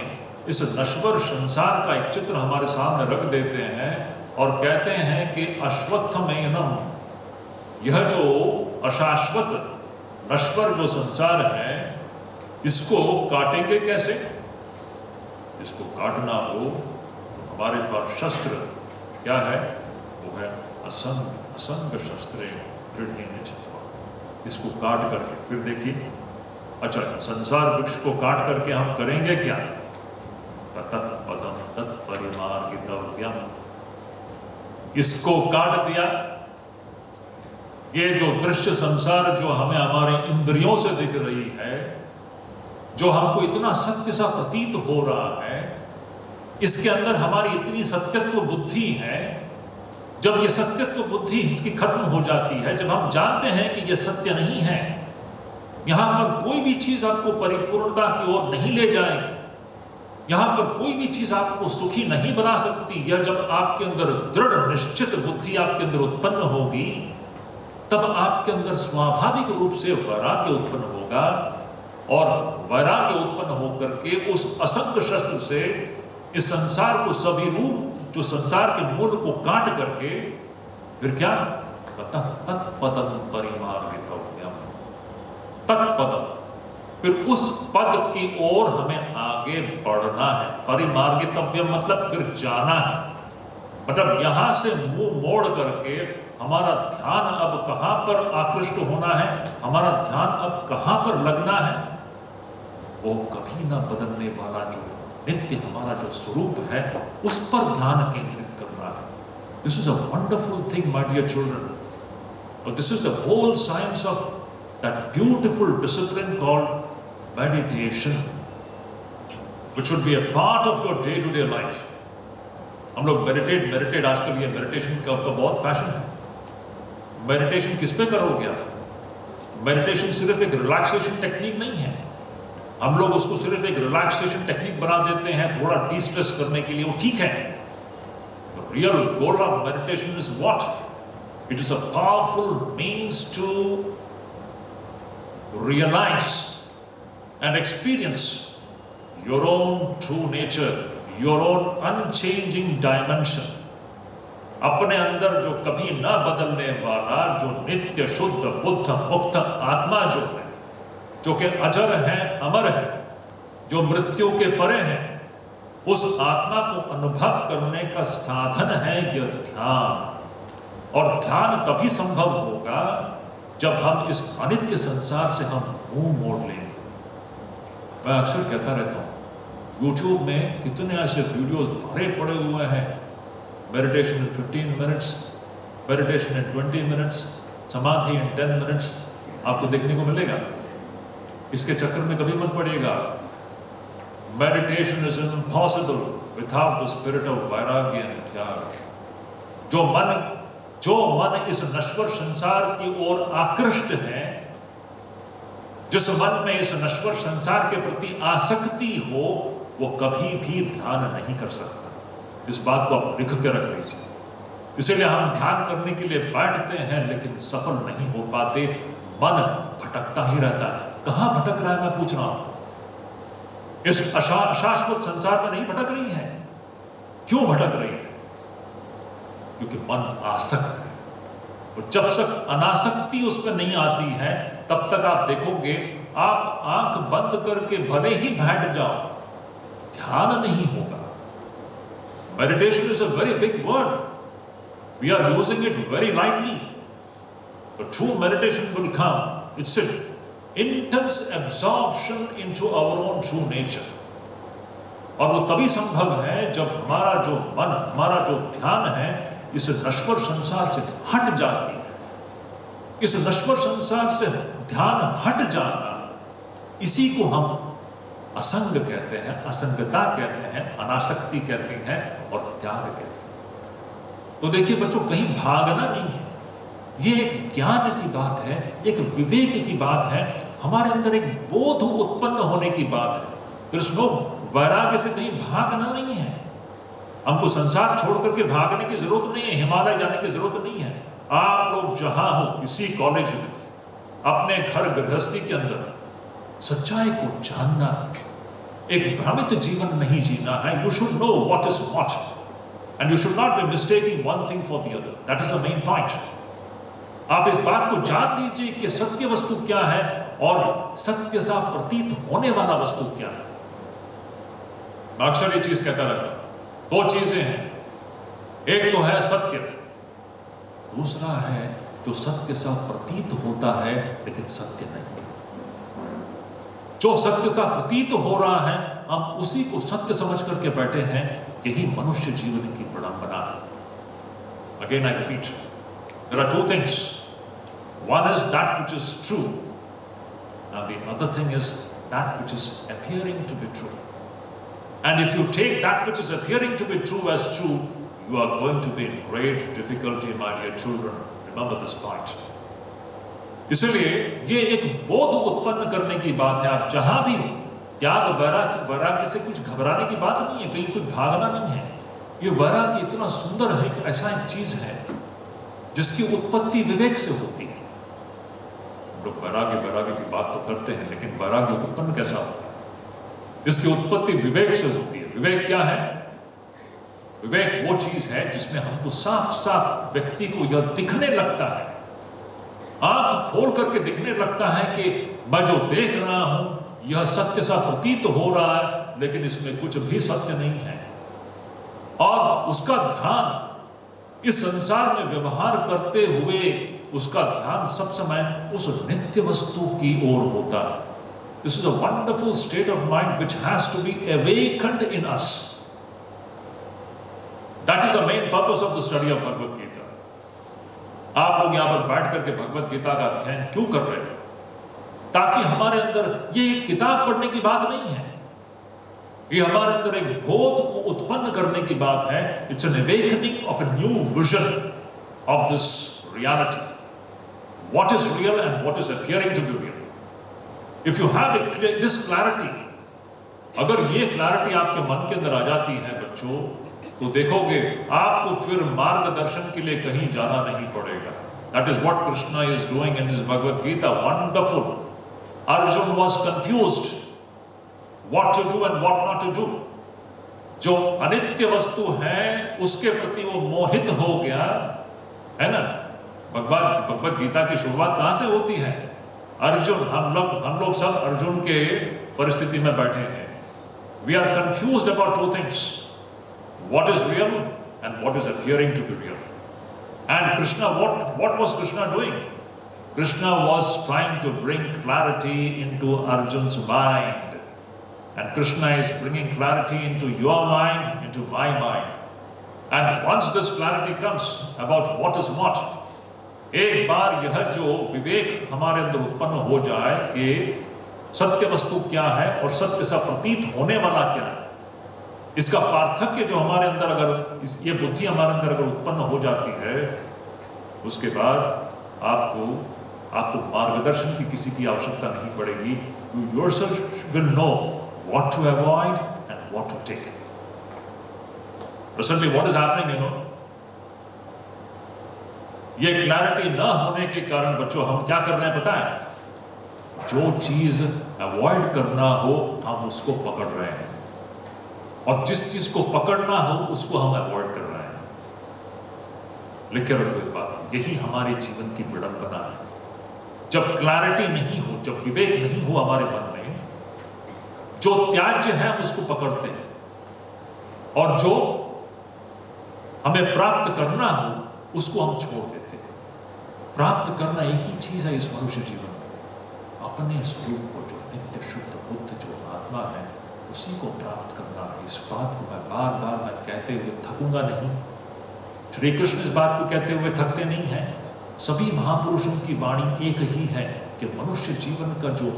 S1: इस नश्वर संसार का एक चित्र हमारे सामने रख देते हैं और कहते हैं कि अश्वत्थमेनं, यह जो अशाश्वत नश्वर जो संसार है, इसको काटेंगे कैसे? इसको काटना हो तो हमारे पास शस्त्र क्या है? वो है असंग शस्त्रे दृढ़ेन छित्त्वा। इसको काट करके फिर देखिए, अच्छा, संसार वृक्ष को काट करके हम करेंगे क्या? तत्पदम तत्परिमार्गितव्यम। इसको काट दिया, ये जो दृश्य संसार जो हमें हमारे इंद्रियों से दिख रही है, जो हमको इतना सत्य सा प्रतीत हो रहा है, इसके अंदर हमारी इतनी सत्यत्व बुद्धि है। जब ये सत्यत्व बुद्धि इसकी खत्म हो जाती है, जब हम जानते हैं कि ये सत्य नहीं है, यहां पर कोई भी चीज आपको परिपूर्णता की ओर नहीं ले जाएगी, यहां पर कोई भी चीज आपको सुखी नहीं बना सकती। यह जब आपके अंदर दृढ़ निश्चित बुद्धि आपके अंदर उत्पन्न होगी, तब आपके अंदर स्वाभाविक रूप से वैराग्य उत्पन्न होगा, और वैराग्य उत्पन्न होकर के उस असंग शस्त्र से इस संसार को सभी रूप, जो संसार के मूल को काट करके फिर क्या? तत्पदम परिमार्गितव्यम। तत्पदम, फिर उस पद की ओर हमें आगे बढ़ना है। परिमार्गितव्यम मतलब फिर जाना है, मतलब यहां से मुंह मोड़ करके हमारा ध्यान अब कहां पर आकृष्ट होना है, हमारा ध्यान अब कहां पर लगना है। वो कभी ना बदलने वाला जो नित्य हमारा जो स्वरूप है उस पर ध्यान केंद्रित करना है। This is a wonderful thing my dear children, और this is the whole science of that beautiful discipline called meditation, which should be a part of your day to day life. हम लोग मेडिटेट आजकल ये meditation का बहुत fashion है। Meditation किस पे करोगे आप? मेडिटेशन सिर्फ एक रिलैक्सेशन टेक्निक नहीं है। हम लोग उसको सिर्फ एक रिलैक्सेशन टेक्निक बना देते हैं थोड़ा डिस्ट्रेस करने के लिए, वो ठीक है। The real goal of meditation is what? It is a powerful means to realize and experience your own true nature, your own unchanging dimension. अपने अंदर जो कभी न बदलने वाला, जो नित्य शुद्ध बुद्ध मुक्त आत्मा जो है, जो कि अजर है, अमर है, जो मृत्यु के परे है, उस आत्मा को अनुभव करने का साधन है यह ध्यान। और ध्यान तभी संभव होगा जब हम इस अनित्य संसार से हम मुंह मोड़ लेंगे। मैं अक्सर कहता रहता हूँ, YouTube में कितने ऐसे वीडियोस भरे पड़े हुए हैं, मेडिटेशन इन 15 मिनट्स, मेडिटेशन इन 20 मिनट्स, समाधि इन 10 मिनट्स, आपको देखने को मिलेगा। इसके चक्कर में कभी मत पड़िएगा। Meditation is impossible without the spirit of vairagya and tyag. जो मन इस नश्वर संसार की ओर आकृष्ट है, जिस मन में इस नश्वर संसार के प्रति आसक्ति हो, वो कभी भी ध्यान नहीं कर सकता। इस बात को आप लिख के रख लीजिए। इसीलिए हम ध्यान करने के लिए बैठते हैं लेकिन सफल नहीं हो पाते, मन भटकता ही रहता है। कहां भटक रहा है मैं पूछ रहा हूं? इस अशाश्वत संसार में नहीं भटक रही है। क्यों भटक रही है? क्योंकि मन आसक्त है। और जब तक अनासक्ति उसमें नहीं आती है तब तक आप देखोगे, आप आंख बंद करके भले ही बैठ जाओ, ध्यान नहीं होगा। Meditation is a very big word, we are using it very lightly. The true meditation will come, it's intense absorption into our own true nature. और वो तभी संभव है जब हमारा जो मन, हमारा जो ध्यान है, इस नश्वर संसार से हट जाती है। इस नश्वर संसार से ध्यान हट जाना, इसी को हम असंग कहते हैं, असंगता कहते हैं, अनासक्ति कहते हैं और त्याग कहते हैं। तो देखिए बच्चों, कहीं भागना नहीं है। ये एक ज्ञान की बात है, एक विवेक की बात है, हमारे अंदर एक बोध उत्पन्न होने की बात है। कृष्णों, वैराग्य से कहीं भागना नहीं है। हमको संसार छोड़ करके भागने की जरूरत नहीं है, हिमालय जाने की जरूरत नहीं है। आप लोग जहां हो, इसी कॉलेज में, अपने घर गृहस्थी के अंदर सच्चाई को जानना, एक भ्रमित जीवन नहीं जीना है। You should know what is what and you should not be mistaking one thing for the other. That is the main point. आप इस बात को जान लीजिए कि सत्य वस्तु क्या है और सत्य सा प्रतीत होने वाला वस्तु क्या है। मैं अक्सर ये चीज कहता रहता हूं, दो चीजें हैं, एक तो है सत्य, दूसरा है जो सत्य सा प्रतीत होता है लेकिन सत्य नहीं है। जो सत्य सा प्रतीत हो रहा है, हम उसी को सत्य समझ करके बैठे हैं। यही मनुष्य जीवन की विडंबना है। Again I repeat, there are two things, one is that which is true and the other thing is that which is appearing to be true. And if you take that which is appearing to be true as true, you are going to be in great difficulty, my dear children. Remember this point. इसलिए ये एक बोध उत्पन्न करने की बात है। आप जहां भी हो, त्याग वैराग्य से कुछ घबराने की बात नहीं है, कहीं कुछ भागना नहीं है। ये वैराग्य इतना सुंदर है कि ऐसा एक चीज है जिसकी उत्पत्ति विवेक से होती है। लोग वैराग्य की बात तो करते हैं, लेकिन वैराग्य उत्पन्न कैसा होता है? इसकी उत्पत्ति विवेक से होती है। विवेक क्या है? विवेक वो चीज है जिसमें हमको साफ साफ व्यक्ति को यह दिखने लगता है, आंख खोल करके दिखने लगता है कि मैं जो देख रहा हूं यह सत्य सा प्रतीत हो रहा है, लेकिन इसमें कुछ भी सत्य नहीं है। और उसका ध्यान इस संसार में व्यवहार करते हुए उसका ध्यान सब समय उस नित्य वस्तु की ओर होता है। This is a wonderful state of mind which has to be awakened in us. That is the main purpose of the study of Bhagavad Gita. आप लोग यहां पर बैठ करके भगवत गीता का अध्ययन क्यों कर रहे हैं? ताकि हमारे अंदर ये एक किताब पढ़ने की बात नहीं है, ये हमारे अंदर एक बोध को उत्पन्न करने की बात है। It's an awakening of a new vision of this reality, what is real and what is appearing to be real. If you have this clarity, अगर ये क्लैरिटी आपके मन के अंदर आ जाती है बच्चों, तो देखोगे आपको फिर मार्गदर्शन के लिए कहीं जाना नहीं पड़ेगा। That is what Krishna is doing in his Bhagavad Gita. Wonderful. Arjun was confused what to do and what not to do. जो अनित्य वस्तु है उसके प्रति वो मोहित हो गया है ना। भगवत गीता की शुरुआत कहां से होती है? अर्जुन, हम लोग सब अर्जुन के परिस्थिति में बैठे हैं। We are confused about two things, what is real and what is appearing to be real. And Krishna, what was Krishna doing? Krishna was trying to bring clarity into Arjun's mind, and Krishna is bringing clarity into your mind, into my mind. And once this clarity comes about what is what, एक बार यह जो विवेक हमारे अंदर उत्पन्न हो जाए कि सत्य वस्तु क्या है और सत्य सा प्रतीत होने वाला क्या है, इसका पार्थक्य जो हमारे अंदर अगर ये बुद्धि हमारे अंदर अगर उत्पन्न हो जाती है, उसके बाद आपको मार्गदर्शन की किसी की आवश्यकता नहीं पड़ेगी। You yourself will know what to avoid and what to take. Presently, what is happening, you know? ये क्लैरिटी न होने के कारण बच्चों हम क्या कर रहे हैं पता है? जो चीज अवॉइड करना हो हम उसको पकड़ रहे हैं, और जिस चीज को पकड़ना हो उसको हम अवॉइड कर रहे हैं। लिख के रखो इस बात, यही हमारे जीवन की विडंबना है। जब क्लैरिटी नहीं हो, जब विवेक नहीं हो हमारे मन में, जो त्याज्य है हम उसको पकड़ते हैं, और जो हमें प्राप्त करना हो उसको हम छोड़ देते हैं। प्राप्त करना एक ही चीज है इस मनुष्य जीवन में, अपने स्वरूप को, जो नित्य शुद्ध बुद्ध जो आत्मा है, उसी को प्राप्त करना है। इस बात को मैं बार बार कहते हुए थकूंगा नहीं। श्री कृष्ण इस बात को कहते हुए थकते नहीं हैं। सभी महापुरुषों की वाणी एक ही है कि मनुष्य जीवन का जो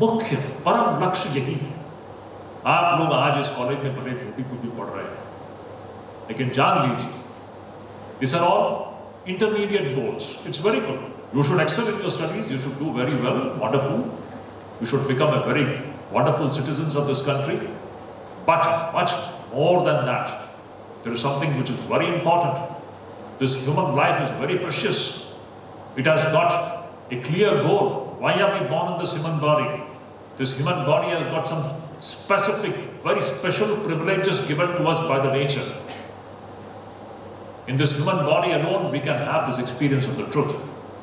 S1: मुख्य परम लक्ष्य यही है। आप लोग आज इस कॉलेज में भले छोटी कुटी पढ़ रहे हैं, लेकिन जान लीजिए, these are all intermediate goals. It's very good. You should excel in your studies. You should do very well. Wonderful. You should become a very wonderful citizens of this country. But much more than that, there is something which is very important. This human life is very precious. It has got a clear goal. Why are we born in this human body? This human body has got some specific, very special privileges given to us by the nature. In this human body alone, we can have this experience of the truth,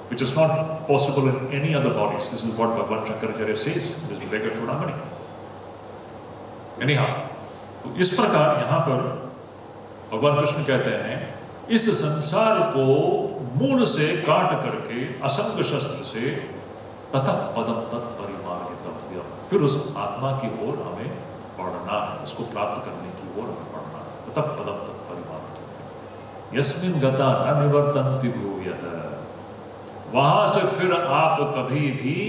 S1: which is not possible in any other bodies. This is what Bhagwan Shankaracharya says, this Viveka Chudamani. Anyhow, तो इस प्रकार यहाँ पर भगवान कृष्ण कहते हैं, इस संसार को मूल से काट करके असंग शस्त्र से ततः पदम तत्परिमार्गितव्यम्, फिर उस आत्मा की ओर हमें बढ़ना है, उसको प्राप्त करने की ओर हमें बढ़ना है। ततः पदम तत्परिमार्गितव्यम् यस्मिन् गता न निवर्तन्ति भूयः, वहां से फिर आप कभी भी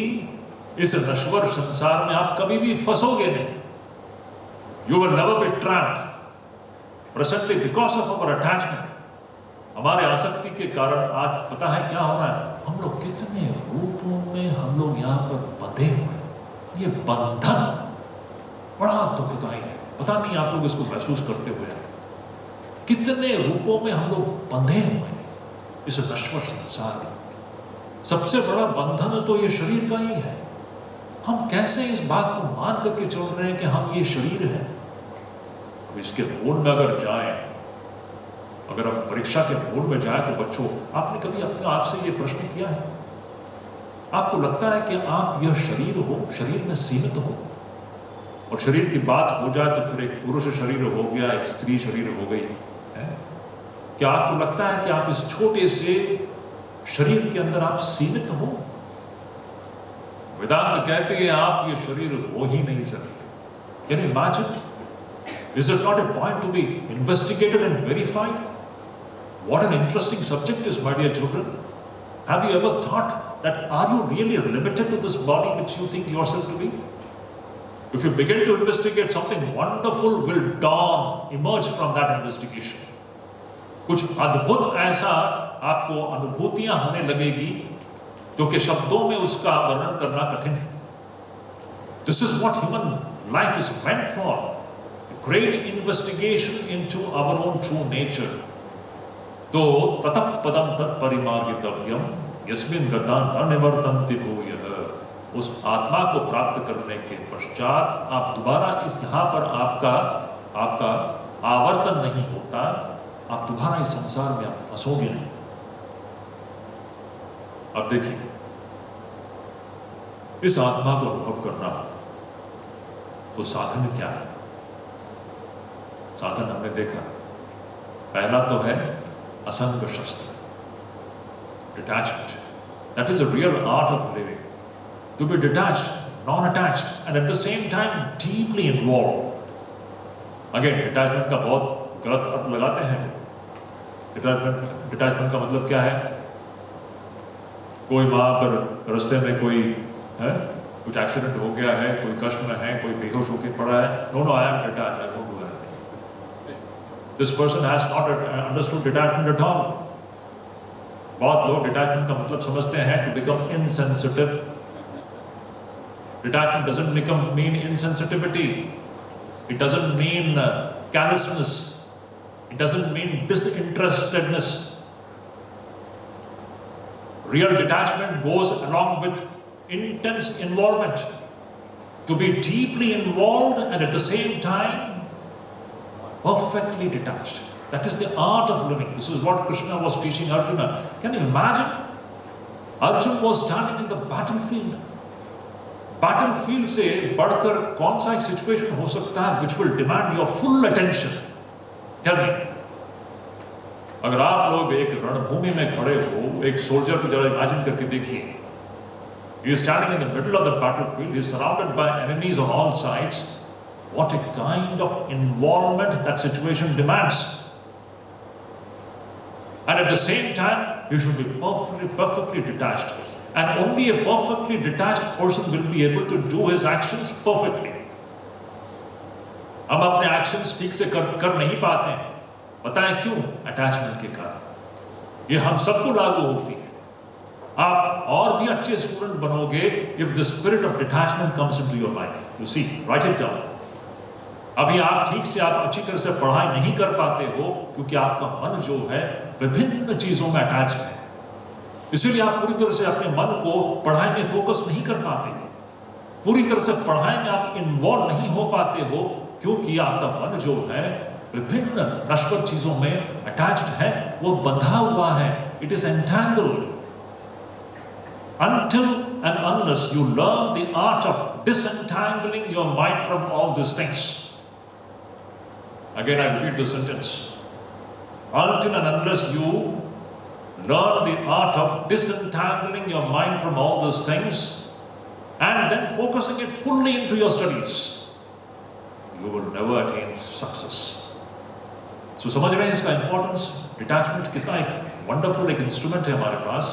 S1: इस नश्वर संसार में आप कभी भी फंसोगे नहीं। You will never be trapped. Presently, because of our attachment, हमारे आसक्ति के कारण आज पता है क्या हो रहा है? हम लोग कितने रूपों में हम लोग यहाँ पर बंधे हुए हैं। ये बंधन बड़ा दुखदायी है। पता नहीं आप लोग इसको महसूस करते हुए हैं, कितने रूपों में हम लोग बंधे हुए हैं इस नश्वर संसार में। सबसे बड़ा बंधन तो ये शरीर का ही है। हम कैसे इस बात को मान करके चल रहे हैं कि हम ये शरीर है। अब इसके मूल में अगर जाएं, अगर हम परीक्षा के मूल में जाए, तो बच्चों, आपने कभी अपने आप से ये प्रश्न किया है? आपको लगता है कि आप यह शरीर हो, शरीर में सीमित हो? और शरीर की बात हो जाए तो फिर एक पुरुष शरीर हो गया, एक स्त्री शरीर हो गई है। क्या आपको लगता है कि आप इस छोटे से शरीर के अंदर आप सीमित हो? वेदांत कहते हैं आप ये शरीर हो ही नहीं सकते। Can you imagine? Is it not a point to be investigated and verified? What an interesting subject is, my dear children. Have you ever thought that are you really limited to this body which you think yourself to be? If you begin to investigate, something wonderful will dawn, emerge from that investigation. कुछ अद्भुत ऐसा आपको अनुभूतियां होने लगेगी जो कि शब्दों में उसका वर्णन करना कठिन है। This is what human life is meant for. Great investigation into our own true nature. तो ततः पदम तत्परिमार्गितव्यम यस्मिन् गता न निवर्तन्ति भूयः। उस आत्मा को प्राप्त करने के पश्चात आप दोबारा इस यहाँ पर आपका आवर्तन नहीं होता, आप दोबारा इस संसार में आप फंसोगे नहीं। अब देखिए, इस आत्मा को अनुभव करना तो साधन क्या है? साधन हमने देखा, पहला तो है असंग शस्त्र, detachment. That is the real art of living, to be detached, non attached and at the same time deeply involve. Again detachment का बहुत गलत अर्थ लगाते हैं। डिटैचमेंट का मतलब क्या है? कोई वहां पर रास्ते में कोई है, कुछ एक्सीडेंट हो गया है, कोई कष्ट में है, कोई बेहोश होकर पड़ा है, no I am detached, I don't do anything. This person has not understood detachment at all. बहुत लोग डिटैचमेंट का मतलब समझते हैं to become insensitive. Detachment doesn't mean insensitivity. It doesn't mean callousness. It doesn't mean disinterestedness. Real detachment goes along with intense involvement. To be deeply involved and at the same time perfectly detached. That is the art of living. This is what Krishna was teaching Arjuna. Can you imagine? Arjuna was standing in the battlefield. Battlefield से बढ़कर कौन सा एक situation हो सकता है which will demand your full attention? Tell me. अगर आप लोग एक रणभूमि में खड़े हो, एक सोल्जर को जरा इमेजिन करके देखिए. He is standing in the middle of the battlefield. He is surrounded by enemies on all sides. What a kind of involvement that situation demands. And at the same time, you should be perfectly detached. And only a perfectly detached person will be able to do his actions perfectly. हम अपने actions ठीक से कर नहीं पाते हैं. बताएं क्यों? Attachment के कारण. ये हम सबको लागू होती है. आप और भी अच्छे स्टूडेंट बनोगे if the spirit of detachment comes into your life. You see, write it down. अभी आप ठीक से आप अच्छी तरह से पढ़ाई नहीं कर पाते हो क्योंकि आपका मन जो है विभिन्न चीजों में अटैच्ड है. इसीलिए आप पूरी तरह से अपने मन को पढ़ाई में फोकस नहीं कर पाते, पूरी तरह से पढ़ाई में आप इन्वॉल्व नहीं हो पाते हो क्योंकि आपका मन जो है विभिन्न नश्वर चीजों में अटैच्ड है, वो बंधा हुआ है. It is entangled. Until and unless you learn the art of disentangling your mind from all these things. Again, I repeat the sentence. Until and unless you learn the art of disentangling your mind from all those things and then focusing it fully into your studies, you will never attain success. So, समझ रहे हैं इसका importance? Detachment कितना एक wonderful एक instrument है हमारे पास.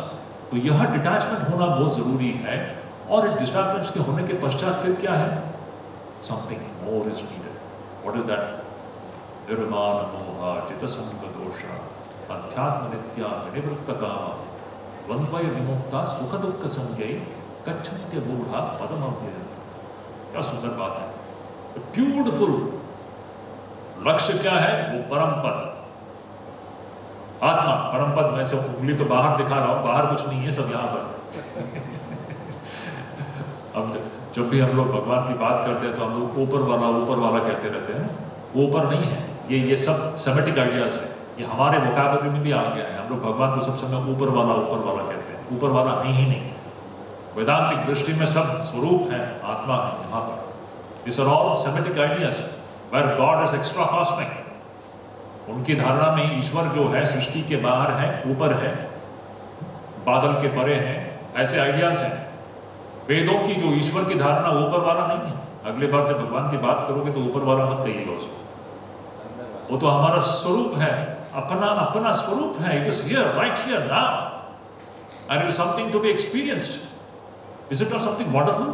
S1: तो यह डिटैचमेंट होना बहुत जरूरी है. और डिटैचमेंट के होने के पश्चात फिर क्या है? Something more is needed. What is that? निर्माण मोह चित्त संग दोष अध्यात्म नित्या विनिवृत्त काम द्वंद्वय विमुक्ता सुख दुख संज्ञै गच्छन्त्य मूढ़ा पदम अव्ययम्. क्या सुंदर बात है. ब्यूटिफुल. लक्ष्य क्या है? वो परम पद, आत्मा. परम पद में से उंगली तो बाहर दिखा रहा हूं, बाहर कुछ नहीं है, सब यहां पर. अब जब भी हम लोग भगवान की बात करते हैं तो हम लोग ऊपर वाला कहते रहते हैं. ऊपर नहीं है, ये सब सेमेटिक आइडियाज है. ये हमारे वोकैबुलरी में भी आ गया है. हम लोग भगवान को सब समय ऊपर वाला कहते हैं. ऊपर वाला है ही नहीं. वेदांतिक दृष्टि में सब स्वरूप है, आत्मा है यहाँ पर. These are all Semitic ideas where God is extra cosmic. उनकी धारणा में ईश्वर जो है सृष्टि के बाहर है, ऊपर है, बादल के परे है, ऐसे आइडियाज हैं। वेदों की जो ईश्वर की धारणा ऊपर वाला नहीं है। अगले बार जब भगवान की बात करोगे तो ऊपर वाला मत कहिएगा उसको, वो तो हमारा स्वरूप है, अपना अपना स्वरूप है। It is here, right here now, and it is something to be experienced. Is it not something wonderful?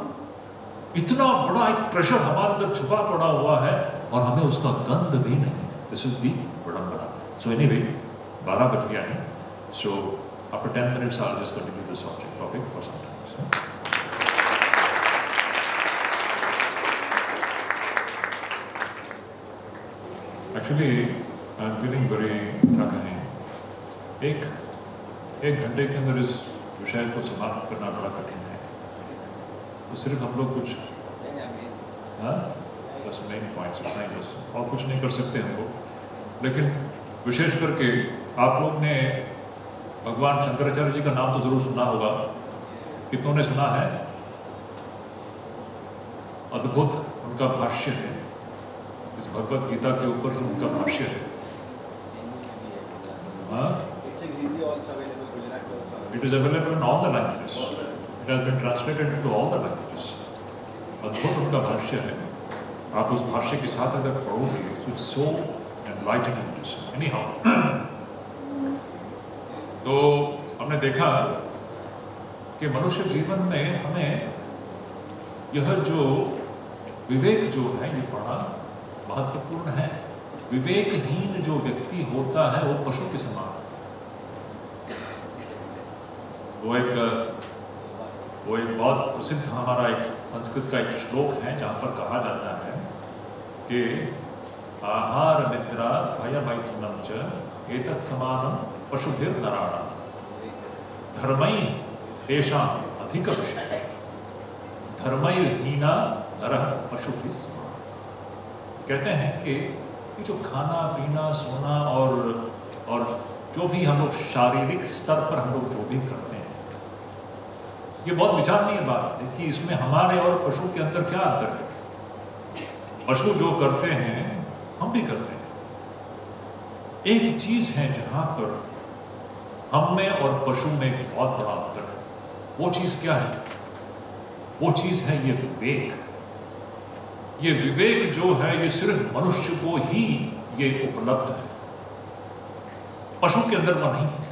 S1: इतना बड़ा एक ट्रेजर हमारे अंदर छुपा पड़ा हुआ है और हमें उसका गंध भी नहीं है। दिस इज दी विडंबना। सो एनीवे 12 बज गया है, so after 10 minutes I'll just continue this subject topic for some time. Actually I'm feeling very, क्या कहें, एक घंटे के अंदर इस विषय को समाप्त करना बड़ा कठिन है। तो सिर्फ हम लोग कुछ बस मेन पॉइंट्स इतना ही, बस और कुछ नहीं कर सकते हम लोग। लेकिन विशेष करके आप लोग ने भगवान शंकराचार्य जी का नाम तो जरूर सुना होगा। कितनों ने सुना है? अद्भुत उनका भाष्य है, इस भगवत गीता के ऊपर ही उनका भाष्य है। It is available in all the languages. It has been translated into all the languages. अद्भुत उनका भाष्य है। आप उस भाष्य के साथ अगर पढ़ोगे तो so enlightening it is. Anyhow, तो हमने देखा कि मनुष्य जीवन में हमें यह जो विवेक जो है ये बड़ा महत्वपूर्ण है। विवेकहीन जो व्यक्ति होता है वो पशु के समान। वो एक बहुत प्रसिद्ध हमारा एक संस्कृत का एक श्लोक है जहाँ पर कहा जाता है कि आहार निद्रा भयमैथुनं च एतत् समानं पशुभिर्नराणाम् धर्मैः तेषाम् अधिकविशेषः धर्मैर्हीना नरः पशुभिः समानः। कहते हैं कि ये जो खाना पीना सोना और जो भी हम लोग शारीरिक स्तर पर हम लोग जो भी करते हैं, ये बहुत विचारणीय बात है। देखिए इसमें हमारे और पशु के अंदर क्या अंतर है? पशु जो करते हैं हम भी करते हैं। एक चीज है जहां पर हम में और पशु में एक बहुत बड़ा अंतर है। वो चीज क्या है? वो चीज है ये विवेक। ये विवेक जो है ये सिर्फ मनुष्य को ही ये उपलब्ध है, पशु के अंदर वो नहीं है।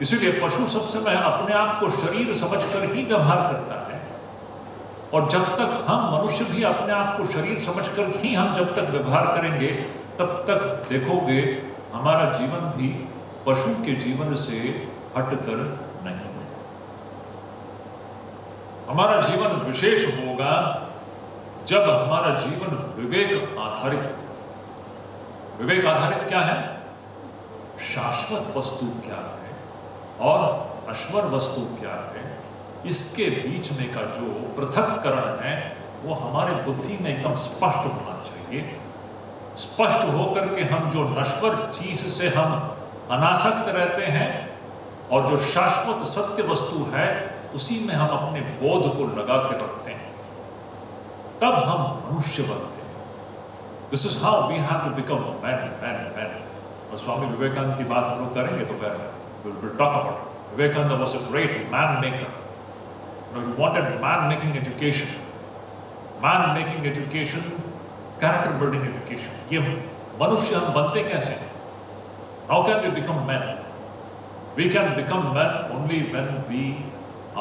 S1: इसीलिए पशु सब समय अपने आप को शरीर समझकर ही व्यवहार करता है, और जब तक हम मनुष्य भी अपने आप को शरीर समझकर ही हम जब तक व्यवहार करेंगे तब तक देखोगे हमारा जीवन भी पशु के जीवन से हटकर नहीं है। हमारा जीवन विशेष होगा जब हमारा जीवन विवेक आधारित हो। विवेक आधारित क्या है? शाश्वत वस्तु क्या है और अश्वर वस्तु क्या है, इसके बीच में का जो पृथक्करण है वो हमारे बुद्धि में एकदम स्पष्ट होना चाहिए। स्पष्ट होकर के हम जो नश्वर चीज से हम अनासक्त रहते हैं और जो शाश्वत सत्य वस्तु है उसी में हम अपने बोध को लगा के रखते हैं, तब हम मनुष्य बनते हैं। This is how we have to become man. और स्वामी विवेकानंद की बात हम लोग करेंगे तो we'll talk about it. Vivekananda was a great man maker. He wanted man making education, character building education. ये मनुष्य हम बनते कैसे हैं? How can we become men? We can become men only when we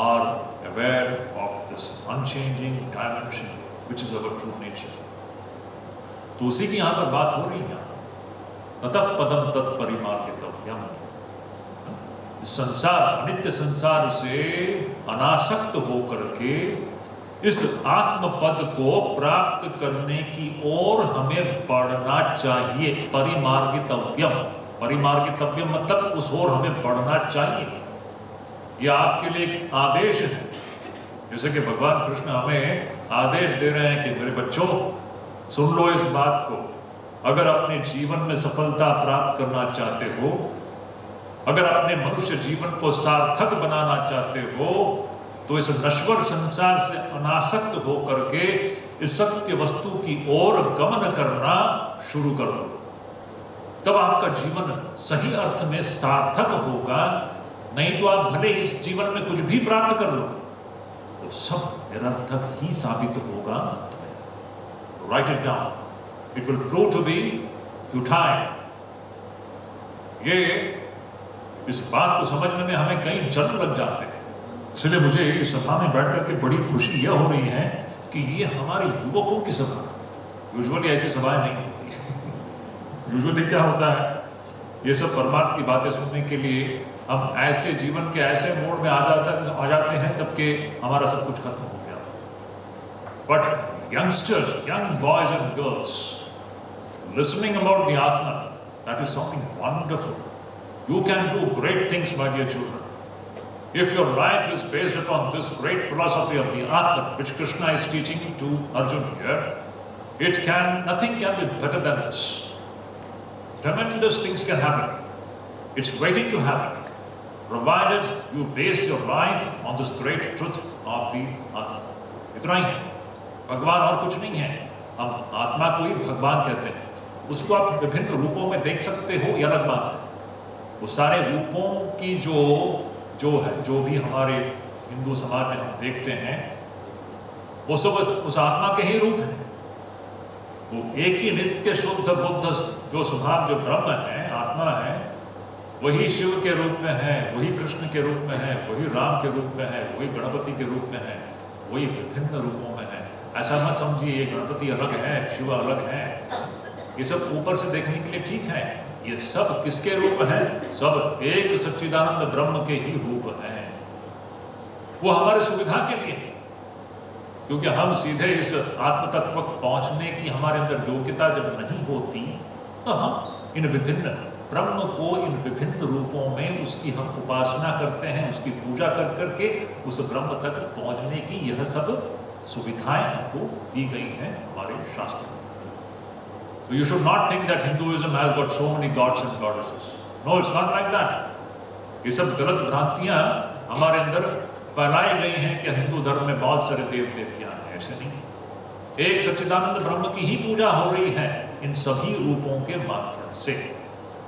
S1: are aware of this unchanging dimension which is our true nature. तो उसी की यहाँ पर बात हो रही है। ततः पदम तत्परिमार्गितव्यम। संसार, अनित्य संसार से अनासक्त होकर के इस आत्म पद को प्राप्त करने की ओर हमें बढ़ना चाहिए। परिमार्गितव्यम, परिमार्गितव्यम मतलब उस ओर हमें बढ़ना चाहिए। यह आपके लिए एक आदेश है। जैसे कि भगवान कृष्ण हमें आदेश दे रहे हैं कि मेरे बच्चों सुन लो इस बात को, अगर अपने जीवन में सफलता प्राप्त करना चाहते हो, अगर अपने मनुष्य जीवन को सार्थक बनाना चाहते हो, तो इस नश्वर संसार से अनासक्त होकर के इस सत्य वस्तु की ओर गमन करना शुरू कर दो, तब आपका जीवन सही अर्थ में सार्थक होगा। नहीं तो आप भले इस जीवन में कुछ भी प्राप्त कर लो, तो सब निरर्थक ही साबित होगा अंत में। Write it down, it will prove to be futile. ये इस बात को समझने में हमें कई जन्म लग जाते हैं। इसलिए मुझे इस सभा में बैठ करके बड़ी खुशी यह हो रही है कि ये हमारे युवकों की सभा। यूजुअली ऐसी सभाएं नहीं होती। यूजुअली क्या होता है, ये सब परमात्मा की बातें सुनने के लिए हम ऐसे जीवन के ऐसे मोड में आ जाते हैं जबकि हमारा सब कुछ खत्म हो गया। But youngsters, young boys and girls, listening about the Atma, that is something wonderful. You can do great things, my dear children. If your life is based upon this great philosophy of the Atma, which Krishna is teaching to Arjuna here, nothing can be better than this. Tremendous things can happen. It's waiting to happen, provided you base your life on this great truth of the Atma. इतना ही है, भगवान और कुछ नहीं है। हम आत्मा को ही भगवान कहते हैं। उसको आप विभिन्न रूपों में देख सकते हो, यह अलग बात है। वो सारे रूपों की जो भी हमारे हिंदू समाज में हम देखते हैं, वो सब उस आत्मा के ही रूप हैं। वो एक ही नित्य शुद्ध बुद्ध जो स्वभाव, जो ब्रह्म है, आत्मा है, वही शिव के रूप में है, वही कृष्ण के रूप में है, वही राम के रूप में है, वही गणपति के रूप में है, वही विभिन्न रूपों में है। ऐसा मत समझिए गणपति अलग है, शिव अलग है। ये सब ऊपर से देखने के लिए ठीक है। ये सब किसके रूप हैं? सब एक सच्चिदानंद ब्रह्म के ही रूप हैं। वो हमारे सुविधा के लिए, क्योंकि हम सीधे इस आत्म तत्व पहुंचने की हमारे अंदर योग्यता जब नहीं होती, तो हम इन विभिन्न ब्रह्म को इन विभिन्न रूपों में उसकी हम उपासना करते हैं, उसकी पूजा कर करके उस ब्रह्म तक पहुंचने की यह सब सुविधाएं हमको दी गई हैं हमारे शास्त्र में। So you should not think that Hinduism has got so many gods and goddesses. No, it's not like that. ये सब गलत भ्रांतियां हमारे अंदर फैलाई गई हैं कि हिंदू धर्म में बहुत सारे देव देवियां हैं। ऐसे नहीं। एक सच्चिदानंद ब्रह्म की ही पूजा हो रही है इन सभी रूपों के माध्यम से।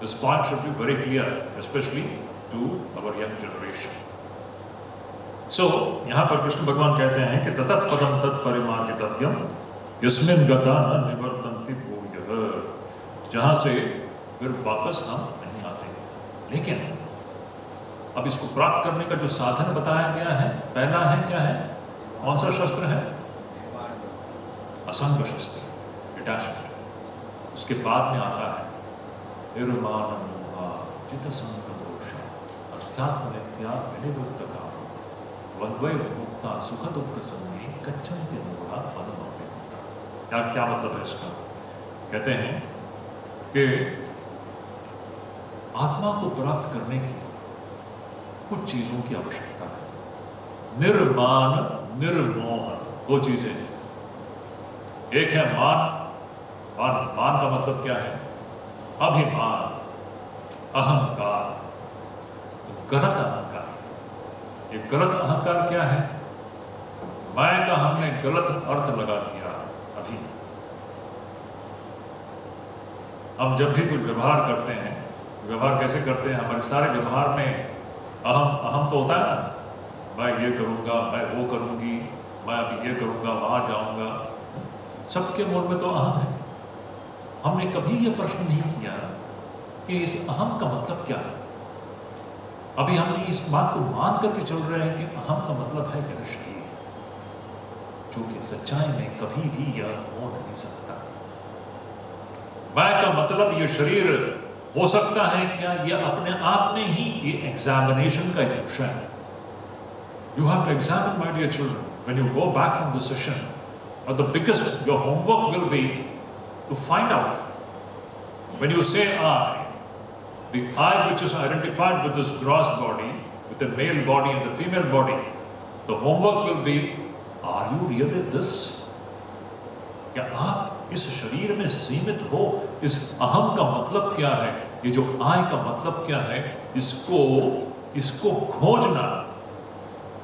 S1: This point should be very clear, especially to our young generation. So यहाँ पर कृष्ण भगवान कहते हैं कि ततः पदम तत्परिमार्गितव्यम यस्मिन् गता न निवर्तन्ति भूयः। जहाँ से फिर वापस हम नहीं आते। लेकिन अब इसको प्राप्त करने का जो साधन बताया गया है, पहला है क्या है? कौन सा शस्त्र है? असंग शस्त्र, डिटैचमेंट। उसके बाद में आता है निर्माण मोहा चित्त संगदोष अध्यात्म नित्या विनिवृत्त काम वन्वय विमुक्ता सुख दुख संगे गच्छन्ति मोहा पदम अव्यक्ता। क्या मतलब है इसका? कहते हैं कि आत्मा को प्राप्त करने की कुछ चीजों की आवश्यकता है। निर्माण, निर्मोह, दो चीजें। एक है मान। मान का मतलब क्या है? अभिमान, अहंकार, गलत अहंकार। ये गलत अहंकार क्या है? मैं का हमने गलत अर्थ लगा दिया। अभी हम जब भी कुछ व्यवहार करते हैं, व्यवहार कैसे करते हैं? हमारे सारे व्यवहार में अहम तो होता है ना। मैं ये करूँगा, मैं वो करूँगी, मैं अभी ये करूँगा, वहाँ जाऊँगा। सबके मन में तो अहम है। हमने कभी ये प्रश्न नहीं किया कि इस अहम का मतलब क्या है। अभी हम इस बात को मान करके चल रहे हैं कि अहम का मतलब है यह शरीर, जो कि सच्चाई में कभी भी यह हो नहीं सकता। मैं का मतलब ये शरीर हो सकता है क्या? यह अपने आप में ही ये एग्जामिनेशन का एक विषय है। You have to examine, my dear children, when you go back from the session, और the biggest your homework will be to find out when you say I, the I which is identified with this gross body, with the male body and the female body, the homework will be, are you really this? क्या आप इस शरीर में सीमित हो? इस अहम का मतलब क्या है? ये जो I का मतलब क्या है? इसको खोजना,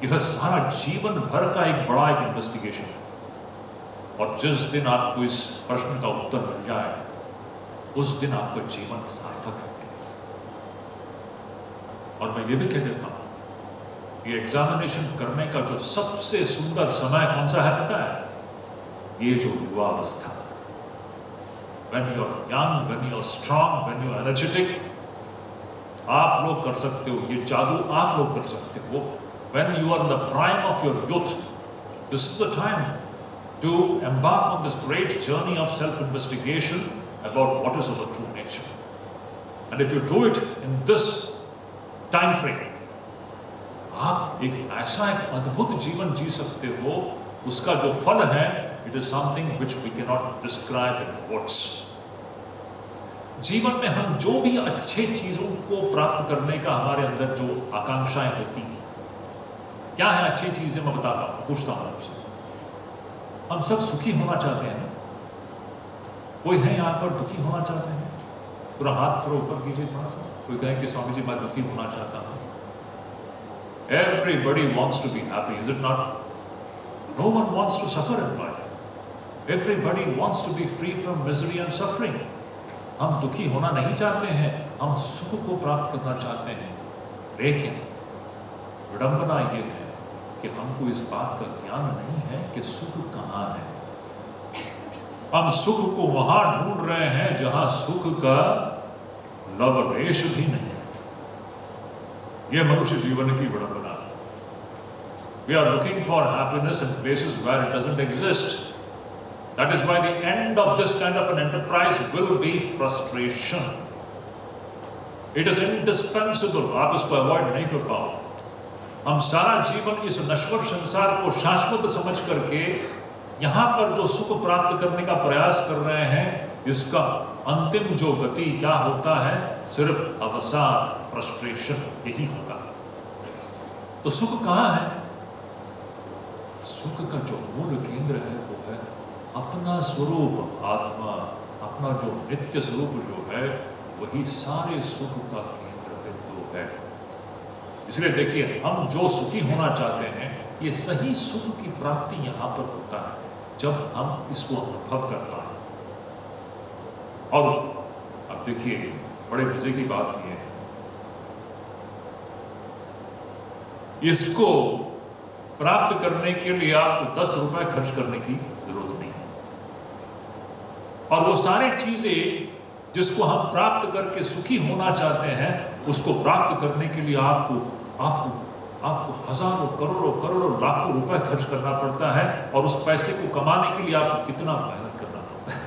S1: यह सारा जीवन भर का एक बड़ा एक इन्वेस्टिगेशन है। और जिस दिन आपको इस प्रश्न का उत्तर मिल जाए, उस दिन आपका जीवन सार्थक है। और मैं ये भी कह देता हूं, ये एग्जामिनेशन करने का जो सबसे सुंदर समय कौन सा है पता है? ये जो युवावस्था, when you are young, when you are strong, when you are energetic, आप लोग कर सकते हो, ये जादू आप लोग कर सकते हो। When you are in the prime of your youth, this is the time to embark on this great journey of self-investigation about what is our true nature. And if you do it in this time frame, आप एक ऐसा एक अद्भुत जीवन जी सकते हो, उसका जो फल है, it is something which we cannot describe in words. जीवन में हम जो भी अच्छे चीजों को प्राप्त करने का हमारे अंदर जो आकांक्षाएं होती हैं, क्या है अच्छी चीजें? मैं बताता हूं, पूछता हूं आपसे। हम सब सुखी होना चाहते हैं। कोई है यहां पर दुखी होना चाहते हैं? पूरा हाथ थोड़ा ऊपर कीजिए थोड़ा सा। कोई कहे कि स्वामी जी मैं दुखी होना चाहता हूं। Everybody wants to be happy, is it not? No one wants to suffer in life. Everybody wants to be free from misery and suffering. हम दुखी होना नहीं चाहते हैं, हम सुख को प्राप्त करना चाहते हैं। लेकिन विडंबना ये है कि हमको इस बात का ज्ञान नहीं है कि सुख कहाँ है। हम सुख को वहां ढूंढ रहे हैं जहां सुख का लवलेश भी नहीं है। यह मनुष्य जीवन की विडंबना है। We are looking for happiness in places where it doesn't exist. That is why the end of this kind of an enterprise will be frustration. It is indispensable. आप इसको अवॉइड नहीं कर पाओ। हम सारा जीवन इस नश्वर संसार को शाश्वत समझ करके यहाँ पर जो सुख प्राप्त करने का प्रयास कर रहे हैं, इसका अंतिम जो गति क्या होता है? सिर्फ अवसाद, फ्रस्ट्रेशन, यही होगा। तो सुख कहाँ है? सुख का जो मूल केंद्र है वो है अपना स्वरूप आत्मा। अपना जो नित्य स्वरूप जो है वही सारे सुख का केंद्र बिंदु है। इसलिए देखिए, हम जो सुखी होना चाहते हैं, ये सही सुख की प्राप्ति यहाँ पर होता है जब हम इसको अनुभव कर पाए। और अब देखिए, बड़े मजे की बात ये है, इसको प्राप्त करने के लिए आपको 10 रुपए खर्च करने की जरूरत नहीं है। और वो सारी चीजें जिसको हम प्राप्त करके सुखी होना चाहते हैं, उसको प्राप्त करने के लिए आपको हजारों, करोड़ों, लाखों रुपए खर्च करना पड़ता है। और उस पैसे को कमाने के लिए आपको कितना मेहनत करना पड़ता है।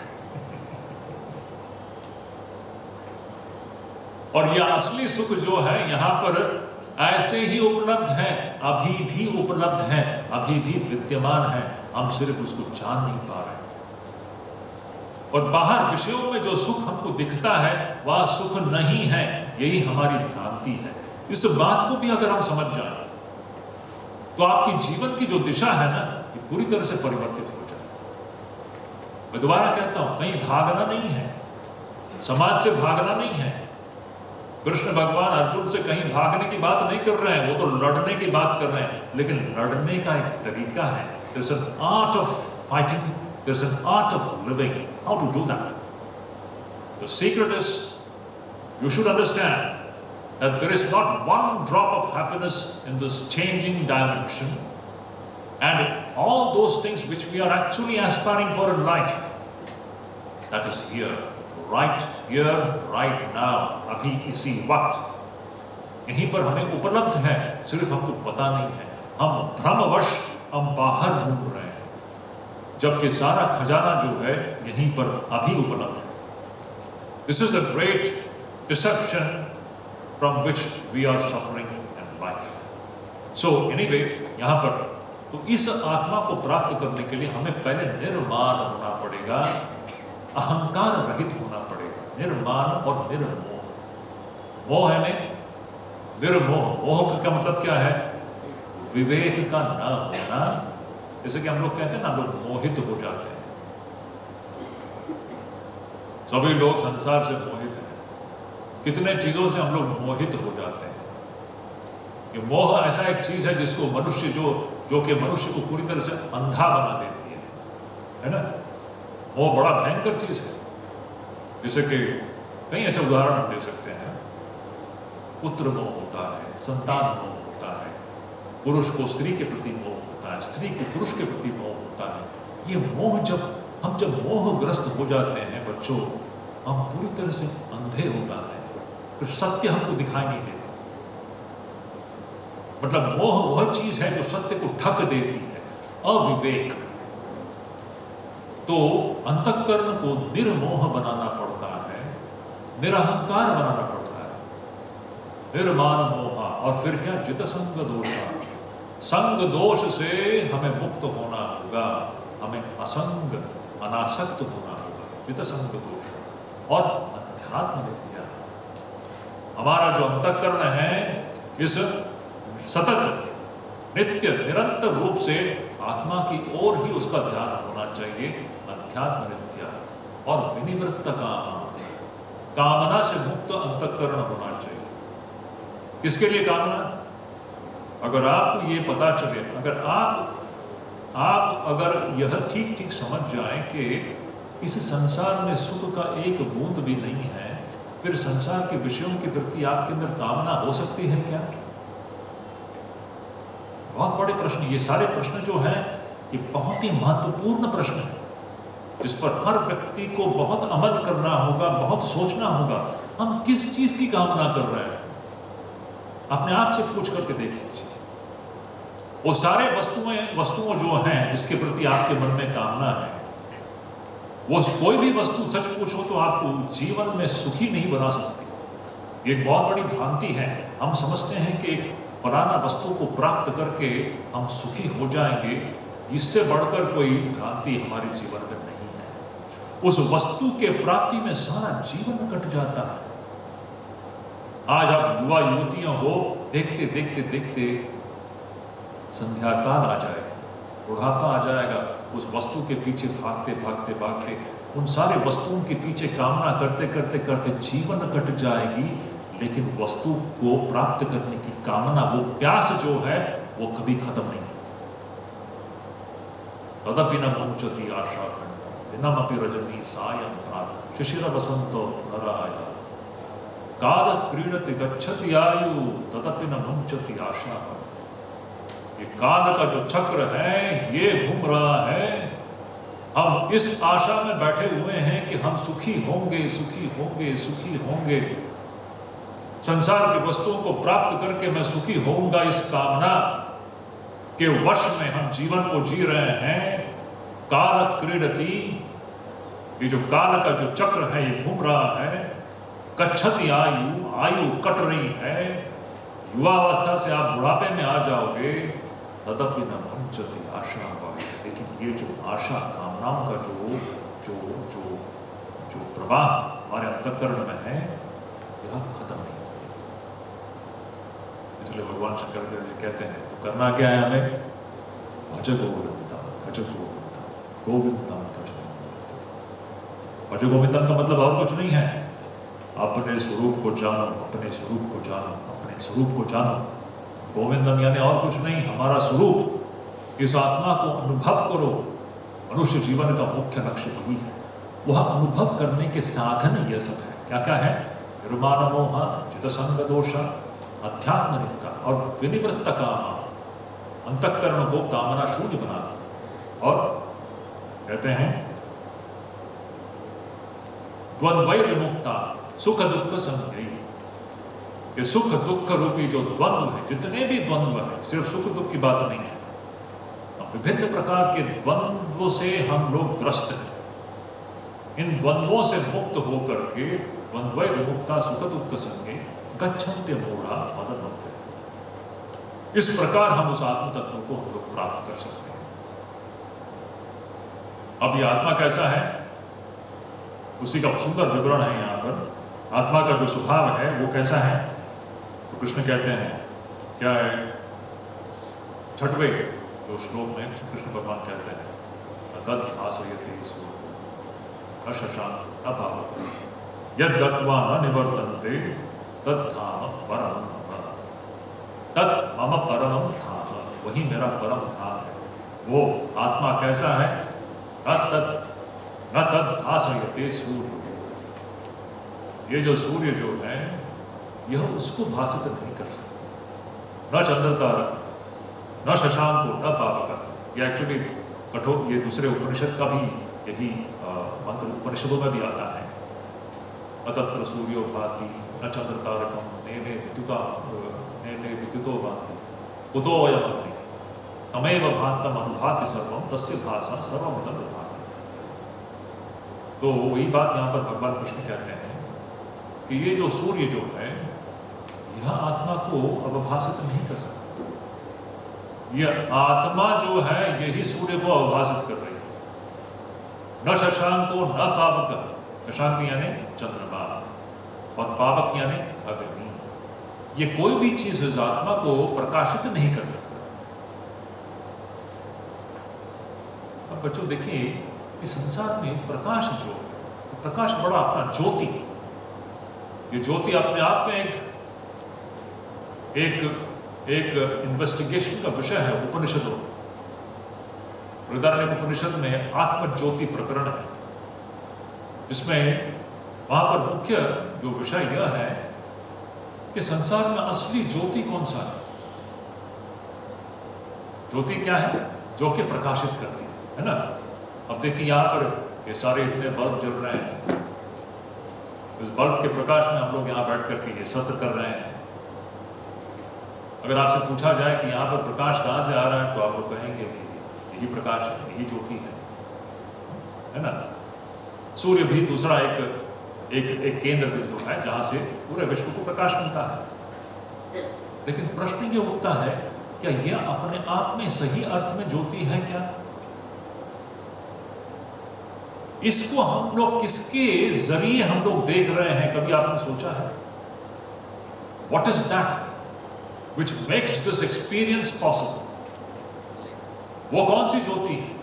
S1: और यह असली सुख जो है यहाँ पर ऐसे ही उपलब्ध है, अभी भी उपलब्ध है, अभी भी विद्यमान है। हम सिर्फ उसको जान नहीं पा रहे। और बाहर विषयों में जो सुख हमको दिखता है वह सुख नहीं है, यही हमारी भ्रांति है। इस बात को भी अगर हम समझ जाएं तो आपकी जीवन की जो दिशा है ना, ये पूरी तरह से परिवर्तित हो जाए। मैं दोबारा कहता हूं, कहीं भागना नहीं है, समाज से भागना नहीं है। कृष्ण भगवान अर्जुन से कहीं भागने की बात नहीं कर रहे हैं, वो तो लड़ने की बात कर रहे हैं। लेकिन लड़ने का एक तरीका है। There's an art of fighting, there's an art of living. How to do that? The secret is, you should understand that there is not one drop of happiness in this changing dimension, and all those things which we are actually aspiring for in life, that is here, right now, अभी इसी वक्त यहीं पर हमें उपलब्ध है, सिर्फ हमको पता नहीं है। हम भ्रमवश हम बाहर ढूंढ रहे हैं, जबकि सारा खजाना जो है यहीं पर अभी उपलब्ध है। This is a great deception from which we are suffering in life. So anyway, यहाँ पर तो इस आत्मा को प्राप्त करने के लिए हमें पहले निर्माण होना पड़ेगा, अहंकार रहित होना पड़ेगा। निर्माण और निर्मोह। मोह है में निर्मोह। मोह का मतलब क्या है? विवेक का न होना। जैसे कि हम लोग कहते हैं ना, लोग मोहित हो जाते हैं। सभी लोग संसार से मोहित हैं। कितने चीजों से हम लोग मोहित हो जाते हैं। ये मोह ऐसा एक चीज है जिसको मनुष्य जो कि मनुष्य को पूरी तरह से अंधा बना देती है। है ना। मोह बड़ा भयंकर चीज है। जैसे कि कई ऐसे उदाहरण हम दे सकते हैं। पुत्र मोह होता है, संतान मोह होता है, पुरुष को स्त्री के प्रति मोह होता है, स्त्री को पुरुष के प्रति मोह होता है। ये मोह जब मोहग्रस्त हो जाते हैं बच्चों, हम पूरी तरह से अंधे हो जाते हैं, फिर सत्य हमको दिखाई नहीं देता। मतलब मोह वह चीज है जो सत्य को ढक देती है, अविवेक। तो अंतःकरण को निर्मोह बनाना पड़ता है, निरहंकार बनाना पड़ता है, निर्मान मोहा। और फिर क्या? जित संग दोषा। संग दोष से हमें मुक्त होना होगा, हमें असंग अनासक्त होना होगा, जित संग दोष। और अध्यात्म विद्या, हमारा जो अंतःकरण है इस सतत नित्य निरंतर रूप से आत्मा की ओर ही उसका ध्यान होना चाहिए। अध्यात्म विद्या और विनिवृत्त कामना से मुक्त अंतःकरण होना चाहिए। किसके लिए कामना? अगर आपको ये पता चले, अगर आप अगर यह ठीक ठीक समझ जाएं कि इस संसार में सुख का एक बूंद भी नहीं है, फिर संसार के विषयों के प्रति आपके अंदर कामना हो सकती है क्या? बहुत बड़े प्रश्न। ये सारे प्रश्न जो हैं ये बहुत ही महत्वपूर्ण प्रश्न है, जिस पर हर व्यक्ति को बहुत अमल करना होगा, बहुत सोचना होगा। हम किस चीज की कामना कर रहे हैं? अपने आप से पूछ करके देख लीजिए। वो सारे वस्तुओं जो हैं जिसके प्रति आपके मन में कामना है, वो कोई भी वस्तु सच पूछो तो आपको जीवन में सुखी नहीं बना सकती। ये एक बहुत बड़ी भ्रांति है। हम समझते हैं कि एक फलाना वस्तु को प्राप्त करके हम सुखी हो जाएंगे, इससे बढ़कर कोई भ्रांति हमारे जीवन में नहीं है। उस वस्तु के प्राप्ति में सारा जीवन कट जाता है। आज आप युवा युवतियां हो, देखते देखते देखते संध्या काल आ जाएगा, बुढ़ापा आ जाएगा, उस वस्तु के पीछे भागते भागते भागते उन सारे वस्तुओं के पीछे कामना करते करते करते जीवन कट जाएगी, लेकिन वस्तु को प्राप्त करने की कामना, वो प्यास जो है वो कभी खत्म नहीं होती। तदपि न मुंचति आशा दिनमपि रजनी सायं प्रातः शिशिर वसंतो पुनराया काल क्रीडति गच्छति आयु तदपि न मुंचति आशा। ये काल का जो चक्र है ये घूम रहा है। हम इस आशा में बैठे हुए हैं कि हम सुखी होंगे, सुखी होंगे, सुखी होंगे। संसार की वस्तुओं को प्राप्त करके मैं सुखी होऊंगा, इस कामना के वश में हम जीवन को जी रहे हैं। काल क्रीडति, ये जो काल का जो चक्र है ये घूम रहा है। गच्छति आयु, आयु कट रही है। युवावस्था से आप बुढ़ापे में आ जाओगे। तदपि न मुंचति आशा। लेकिन ये जो आशा, कामनाओं का जो जो जो जो प्रवाह हमारे अंतःकरण में है, यह खत्म नहीं होती। इसलिए भगवान शंकराचार्य जी कहते हैं तो करना क्या है हमें? भज गोविंदम, भज गोविंदम, गोविंदम भज गोविंदम। भज गोविंदम का मतलब और कुछ नहीं है, अपने स्वरूप को जानो, अपने स्वरूप को जानो, अपने स्वरूप को जानो। गोविंदम यानी और कुछ नहीं, हमारा स्वरूप, इस आत्मा को अनुभव करो। मनुष्य जीवन का मुख्य लक्ष्य वही है। वह अनुभव करने के साधन यह सब है। क्या क्या है? निर्माण मोह, जित संग दोष, अध्यात्म नित्या और विनिवृत्त कामा, अंतःकरण को कामना शून्य बनाना। और कहते हैं द्वंद्वै विमुक्ता सुख दुख संगई। ये सुख दुख रूपी जो द्वंद्व है, जितने भी द्वंद्व है, सिर्फ सुख दुख की बात नहीं है, विभिन्न प्रकार के द्वंद्वों से हम लोग ग्रस्त हैं। इन द्वंद्वों से मुक्त होकर के द्वंद्वै विमुक्ता सुख दुख संगे गच्छन्ते मूढ़ा पदम। इस प्रकार हम उस आत्म तत्व को हम लोग प्राप्त कर सकते हैं। अब ये आत्मा कैसा है, उसी का सुंदर विवरण है यहाँ पर। आत्मा का जो स्वभाव है वो कैसा है, तो कृष्ण कहते हैं क्या है, छठवें जो श्लोक में कृष्ण भगवान कहते हैं तद भासयते सूर्यो न शशांक न पावक यद गत्वा न निवर्तन्ते तद धाम परमं मम। तद मम परमं धाम, वही मेरा परम धाम है। वो आत्मा कैसा है? न तद भासयते सूर्य। ये जो सूर्य जो है यह उसको भासित नहीं कर सकता। न चंद्र तारक, न शशांको, न पावक। ये एक्चुअली कठोर, ये दूसरे उपनिषद का भी यही मंत्र उपनिषदों में भी आता है। अतत्र सूर्यो भाति न चंद्र तारकम नेने विद्युतो भाति कुतोऽयम् अग्नि तमेव भान्तम अनुभाति सर्वम तस्य भासा सर्वमिदं विभाति। तो वही बात यहाँ पर भगवान कृष्ण कहते हैं कि ये जो सूर्य जो है यह आत्मा को अवभाषित नहीं कर सकता। यह आत्मा जो है यही सूर्य को अवभाषित कर रही है। न शशांको न पावक, शशांक यानी चंद्रमा और पावक यानी अग्नि। ये कोई भी चीज इस आत्मा को प्रकाशित नहीं कर सकता। अब बच्चों देखिए, इस संसार में प्रकाश जो है, प्रकाश बड़ा अपना ज्योति, ये ज्योति अपने आप में एक इन्वेस्टिगेशन का विषय है उपनिषदों। बृहदारण्यक उपनिषद में आत्मज्योति प्रकरण है, जिसमें वहां पर मुख्य जो विषय यह है कि संसार में असली ज्योति कौन सा है। ज्योति क्या है? जो कि प्रकाशित करती है ना। अब देखिए यहाँ पर ये सारे इतने बल्ब जल रहे हैं, इस बल्ब के प्रकाश में हम लोग यहाँ बैठ करके ये सत्र कर रहे हैं। अगर आपसे पूछा जाए कि यहाँ पर प्रकाश कहाँ से आ रहा है, तो आप लोग कहेंगे कि यही प्रकाश है, यही ज्योति है ना। सूर्य भी दूसरा एक केंद्र बिंदु है जहाँ से पूरे विश्व को प्रकाश मिलता है। लेकिन प्रश्न ये उठता है, क्या यह अपने आप में सही अर्थ में ज्योति है क्या? इसको हम लोग किसके जरिए हम लोग देख रहे हैं, कभी आपने सोचा है? What is that which makes this experience possible? वो कौन सी ज्योति है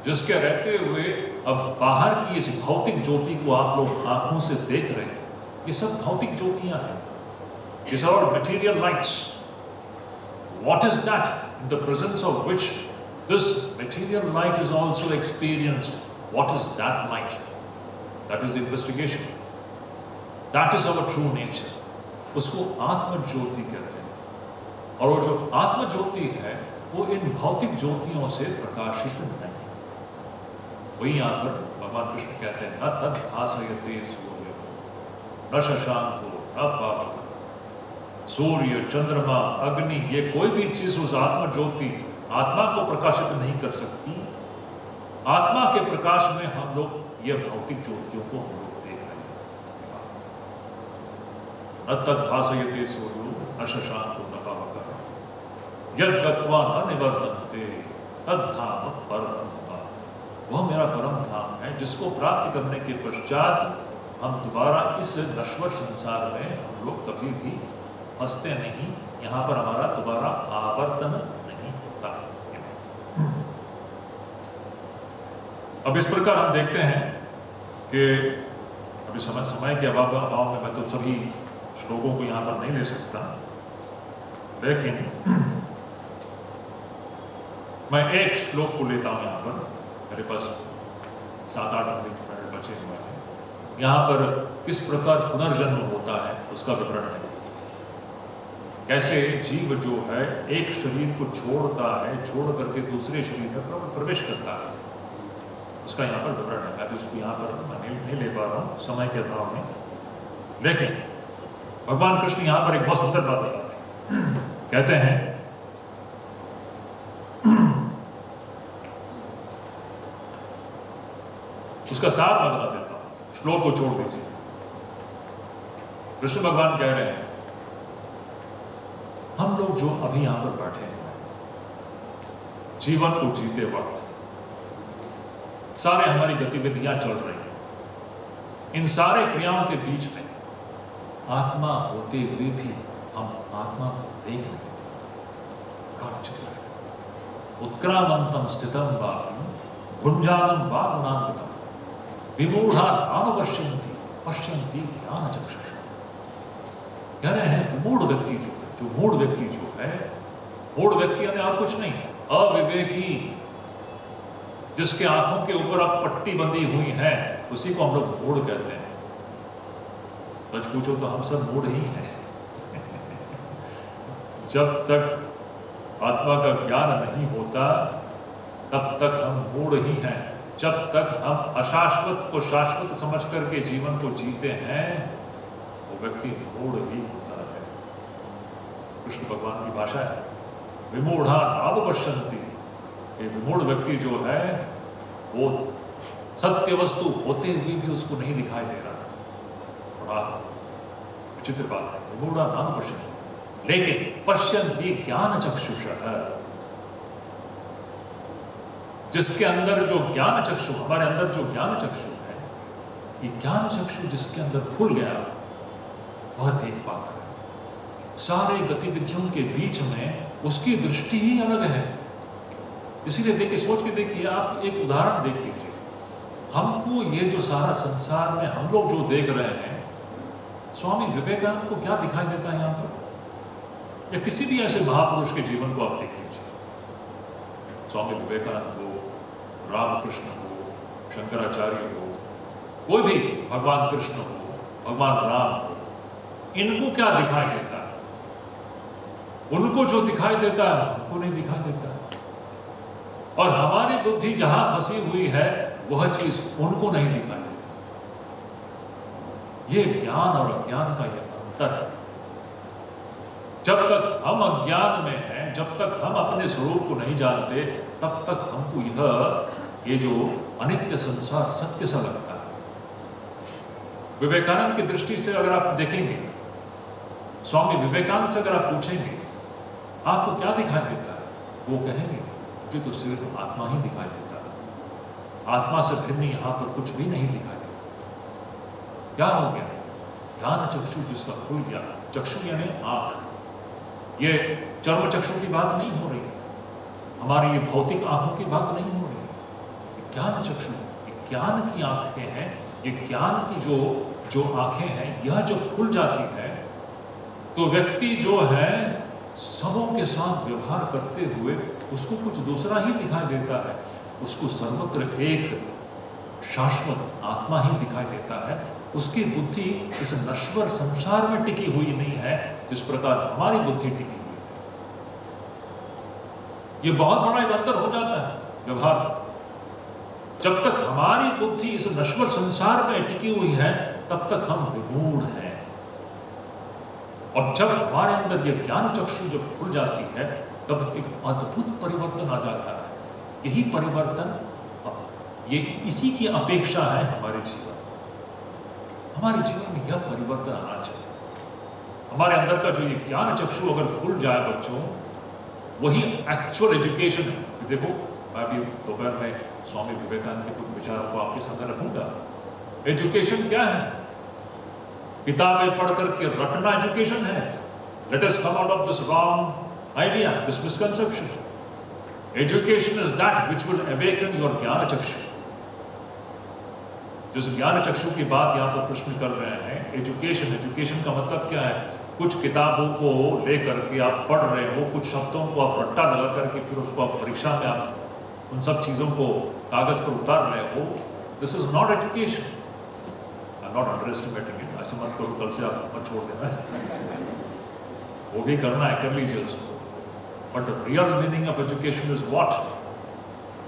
S1: जिसके रहते हुए अब बाहर की इस भौतिक ज्योति को आप लोग आंखों से देख रहे हैं? ये सब भौतिक ज्योतियां हैं, these are all material lights. What is that in the presence of which this material light is also experienced? What is that light? That is the investigation. That is our true nature. उसको आत्म ज्योति कहते हैं। और वो जो आत्म ज्योति है वो इन भौतिक ज्योतियों से प्रकाशित नहीं। वही यहाँ पर भगवान कृष्ण कहते हैं, न तद भासयते सूर्य न शशांको न पावक। सूर्य, चंद्रमा, अग्नि, ये कोई भी चीज उस आत्म ज्योति आत्मा को प्रकाशित नहीं कर सकती। आत्मा के प्रकाश में हम लोग ये भौतिक ज्योतियों को हम लोग देख रहे हैं। न तद भासयते सूर्यो न शशांको न पावक यद गत्वा न निवर्तन्ते तद धाम परम। वह मेरा परम धाम है जिसको प्राप्त करने के पश्चात हम दोबारा इस नश्वर संसार में हम लोग कभी भी फंसते नहीं। यहाँ पर हमारा दोबारा आवर्तन नहीं होता। अब इस प्रकार हम देखते हैं कि अभी समय के अभाव में मैं तो सभी श्लोकों को यहाँ पर नहीं ले सकता, लेकिन मैं एक श्लोक को लेता हूँ। यहाँ पर मेरे पास 7-8 मिनट बचे हुए हैं। यहाँ पर किस प्रकार पुनर्जन्म होता है उसका विवरण है। कैसे जीव जो है एक शरीर को छोड़ता है, छोड़ करके दूसरे शरीर में प्रवेश करता है, उसका यहाँ पर विवरण है। मैं तो उसको यहाँ पर नहीं ले पा रहा हूँ समय के अभाव में, लेकिन भगवान कृष्ण यहाँ पर एक बहुत सुंदर बात बताते हैं। कहते हैं, उसका सार मैं बता देता हूं, श्लोक को छोड़ दीजिए। कृष्ण भगवान कह रहे हैं, हम लोग जो अभी यहां पर बैठे हैं, जीवन को जीते वक्त सारे हमारी गतिविधियां चल रही हैं, इन सारे क्रियाओं के बीच में आत्मा होते हुए भी हम आत्मा को देख नहीं पाते। बड़ा विचित्र है। उत्क्रामंतम स्थितम वापि भुंजानम वा गुणान्वितम विमूढ़ा नानुपश्यन्ति पश्यन्ति ज्ञान चक्षुषा। कह रहे हैं मूढ़ व्यक्ति जो मूढ़ व्यक्ति जो है, मूढ़ व्यक्ति यानी और कुछ नहीं, अविवेकी, जिसके आंखों के ऊपर अब पट्टी बंधी हुई है, उसी को हम लोग मूढ़ कहते हैं। सच पूछो तो हम सब मूढ़ ही हैं। जब तक आत्मा का ज्ञान नहीं होता तब तक हम मूढ़ ही हैं। जब तक हम अशाश्वत को शाश्वत समझ करके जीवन को जीते हैं, वो व्यक्ति मूढ़ ही होता है। कृष्ण भगवान की भाषा है, विमूढ़ा नानुपश्यन्ति। ये विमूढ़ व्यक्ति जो है वो सत्य वस्तु होते हुए भी उसको नहीं दिखाई दे रहा। बड़ा विचित्र बात है, विमूढ़ा नानुपश्यन्ति। लेकिन पश्यन्ति ज्ञान चक्षुषः, जिसके अंदर जो ज्ञान चक्षु, हमारे अंदर जो ज्ञान चक्षु है, ये ज्ञान चक्षु जिसके अंदर खुल गया, वह देख पाता है। सारे गतिविधियों के बीच में उसकी दृष्टि ही अलग है। इसीलिए देखिए, सोच के देखिए, आप एक उदाहरण देख लीजिए। हमको ये जो सारा संसार में हम लोग जो देख रहे हैं, स्वामी विवेकानंद को क्या दिखाई देता है यहाँ पर, या किसी भी ऐसे महापुरुष के जीवन को आप देख लीजिए। स्वामी विवेकानंद हो, रामकृष्ण हो, शंकराचार्य हो, कोई भी, भगवान कृष्ण हो, भगवान राम हो, इनको क्या दिखाई देता है? उनको जो दिखाई देता है हमको नहीं दिखाई देता है। और हमारी बुद्धि जहां फंसी हुई है वह चीज उनको नहीं दिखाई देती। ये ज्ञान और अज्ञान का यह अंतर है। जब तक हम अज्ञान में हैं, जब तक हम अपने स्वरूप को नहीं जानते, तब तक हमको ये जो अनित्य संसार सत्य सा लगता है। विवेकानंद की दृष्टि से अगर आप देखेंगे, स्वामी विवेकानंद से अगर आप पूछेंगे आपको क्या दिखाई देता है, वो कहेंगे मुझे तो सिर्फ आत्मा ही दिखाई देता है। आत्मा से भिन्न यहाँ पर कुछ भी नहीं दिखाई देता। क्या हो गया? ज्ञान चक्षु जिसका खुल गया। चक्षु यानी आंख। ये चर्म चक्षु की बात नहीं हो रही है, हमारी ये भौतिक आंखों की बात नहीं हो रही है। ज्ञान चक्षु, ये ज्ञान की आंखें हैं। ये ज्ञान की जो आंखें हैं, यह जब खुल जाती है तो व्यक्ति जो है सबों के साथ व्यवहार करते हुए उसको कुछ दूसरा ही दिखाई देता है। उसको सर्वत्र एक शाश्वत आत्मा ही दिखाई देता है। उसकी बुद्धि इस नश्वर संसार में टिकी हुई नहीं है जिस प्रकार हमारी बुद्धि टिकी हुई है। ये बहुत बड़ा एक अंतर हो जाता है व्यवहार। जब तक हमारी बुद्धि इस नश्वर संसार में टिकी हुई है तब तक हम विमूढ़ हैं। और जब हमारे अंदर ये ज्ञान चक्षु जब खुल जाती है तब एक अद्भुत परिवर्तन आ जाता है। यही परिवर्तन, ये इसी की अपेक्षा है हमारे जीवन। हमारे जीवन में यह परिवर्तन आना चाहिए। हमारे अंदर का जो ये ज्ञान चक्षु अगर खुल जाए बच्चों, वही एक्चुअल एजुकेशन है। देखो, मैं भी दोपहर में स्वामी विवेकानंद के कुछ विचारों को आपके सामने रखूंगा। एजुकेशन क्या है? किताबें पढ़ करके रटना एजुकेशन है। Let us come out of this wrong idea, this misconception. Education is that which will awaken your ज्ञान चक्षु। जिस ज्ञान चक्षु की बात यहाँ पर कृष्ण कर रहे हैं, एजुकेशन का मतलब क्या है? कुछ किताबों को लेकर के आप पढ़ रहे हो, कुछ शब्दों को आप रट्टा लगा करके फिर उसको आप परीक्षा में आप उन सब चीजों को कागज पर उतार रहे हो। This is not education. I am not under estimating it. ऐसे मत करो, कल से आप मत छोड़ देना। वो भी करना है, कर लीजिए उसको। But the real meaning of education is what?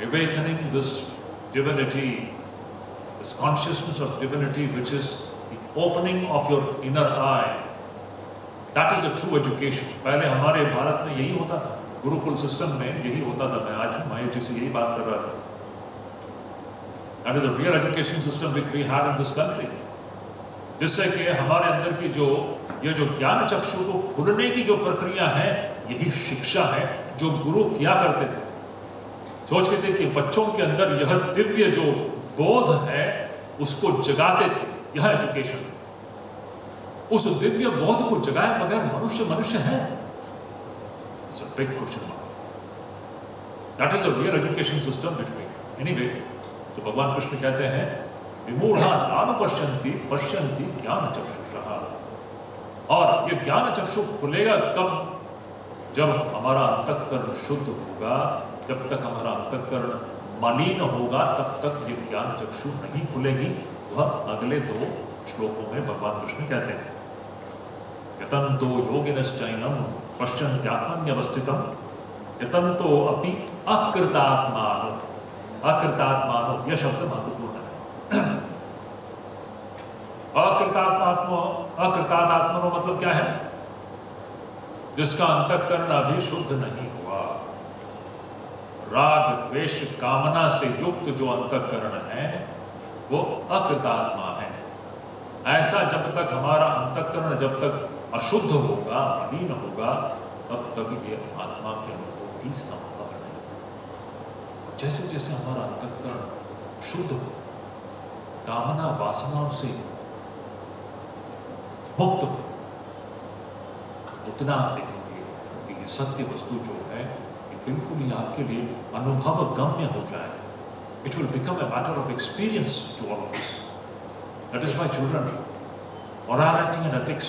S1: Awakening this divinity, this consciousness of divinity which is the opening of your inner I. That is a true education. पहले हमारे भारत में यही होता था, गुरुकुल सिस्टम में यही होता था। मैं आज माया जी से यही बात कर रहा था। That is a real education system which we had in this country, जिससे कि हमारे अंदर की ये जो ज्ञान चक्षु को खुलने की जो प्रक्रिया है, यही शिक्षा है जो गुरु किया करते थे। सोच के देखिए, बच्चों के अंदर यह दिव्य जो बोध है उसको जगाते थे। यह एजुकेशन। उस दिव्य बोध को जगाए बगैर मनुष्य है? It's a big question mark. That is the real education system which we anyway. तो भगवान कृष्ण कहते हैं विमूढ़ा नानुपश्यन्ति पश्यन्ति ज्ञान चक्षुषः। और ये ज्ञान चक्षु खुलेगा कब? जब हमारा अंतःकरण शुद्ध होगा। जब तक हमारा अंतःकरण मलिन होगा तब तक ये ज्ञान चक्षु नहीं खुलेगी। वह अगले 2 श्लोकों में भगवान कृष्ण कहते हैं, यतन्तो योगिनश्चैनं पश्यन्त्यात्मन्यवस्थितं यतन्तो अपि अकृतात्मानो। अकृतात्मानो यह शब्द महत्वपूर्ण है। अकृतात्मात्मनो मतलब क्या है? जिसका अंतःकरण अभी शुद्ध नहीं हुआ। राग द्वेष कामना से युक्त जो अंतःकरण है वो अकृतात्मा है। ऐसा जब तक हमारा अंतःकरण जब तक अशुद्ध होगा, मलिन होगा, तब तक ये आत्मा की अनुभूति संभव नहीं। जैसे जैसे हमारा अंतःकरण शुद्ध हो, कामना वासनाओं से मुक्त हो, उतना आप देखेंगे कि ये सत्य वस्तु जो है ये बिल्कुल ही आपके लिए अनुभव गम्य हो जाए। It will become a matter of experience to all of us. That is why, children, morality and ethics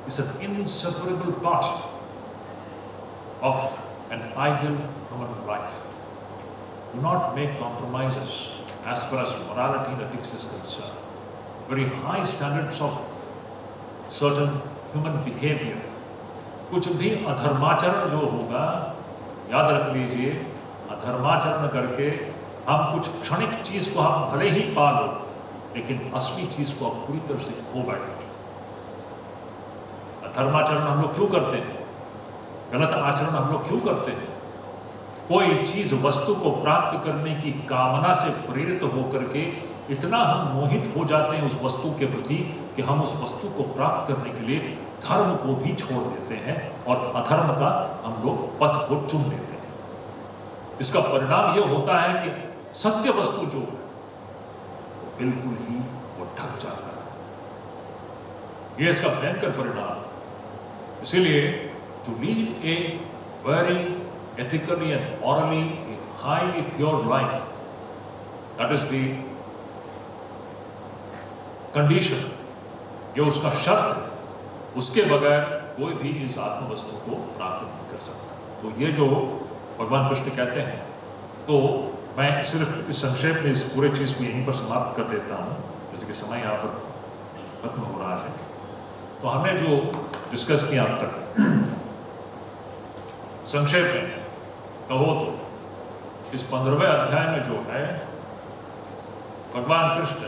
S1: is an inseparable part of an ideal human life. Do not make compromises as far as morality and ethics is concerned. Very high standards of certain human behavior. कुछ भी अधर्माचरण जो होगा, याद रख लीजिए, अधर्माचरण करके हम कुछ क्षणिक चीज को हम भले ही पा लो, लेकिन असली चीज को आप पूरी तरह से खो बैठेंगे। अधर्माचरण हम लोग क्यों करते हैं? गलत आचरण हम लोग क्यों करते हैं? कोई चीज वस्तु को प्राप्त करने की कामना से प्रेरित होकर के इतना हम मोहित हो जाते हैं उस वस्तु के प्रति कि हम उस वस्तु को प्राप्त करने के लिए धर्म को भी छोड़ देते हैं और अधर्म का हम लोग पथ को चुन लेते हैं। इसका परिणाम यह होता है कि सत्य वस्तु जो है वो बिल्कुल ही वो ढक जाता है। यह इसका भयंकर परिणाम। इसीलिए to lead a very ethically and morally a highly pure life, that is the condition, ये उसका शर्त है। उसके बगैर कोई भी इस आत्म वस्तु को प्राप्त नहीं कर सकता। तो ये जो भगवान कृष्ण कहते हैं, तो मैं सिर्फ इस संक्षेप में इस पूरे चीज को यहीं पर समाप्त कर देता हूँ, जैसे कि समय यहाँ पर खत्म हो रहा है। तो हमने जो डिस्कस किया अब तक, संक्षेप में कहो तो इस 15वें अध्याय में जो है भगवान कृष्ण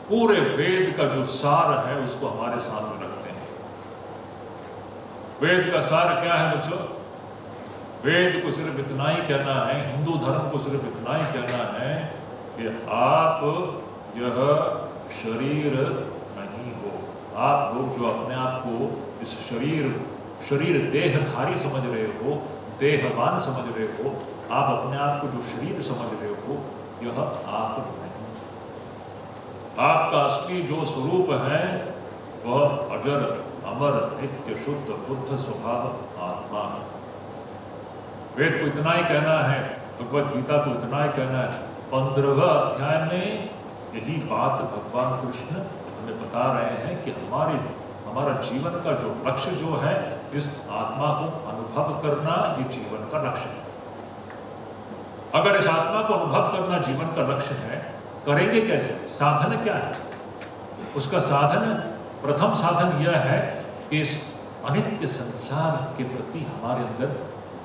S1: पूरे वेद का जो सार है उसको हमारे सामने रखते हैं। वेद का सार क्या है बच्चों? वेद को सिर्फ इतना ही कहना है, हिंदू धर्म को सिर्फ इतना ही कहना है कि आप यह शरीर नहीं हो। आप लोग जो अपने आप को इस शरीर देहधारी समझ रहे हो, देहवान समझ रहे हो, आप अपने आप को जो शरीर समझ रहे हो, यह आप नहीं। आपका असली जो स्वरूप है वह अजर अमर नित्य शुद्ध बुद्ध स्वभाव आत्मा है। वेद को इतना ही कहना है, भगवद गीता को इतना ही कहना है। 15वें अध्याय में यही बात भगवान कृष्ण हमें बता रहे हैं कि हमारा जीवन का जो लक्ष्य जो है, इस आत्मा को अनुभव करना, ये जीवन का लक्ष्य है। अगर इस आत्मा को अनुभव करना जीवन का लक्ष्य है, करेंगे कैसे? साधन क्या है? उसका साधन, प्रथम साधन यह है कि इस अनित्य संसार के प्रति हमारे अंदर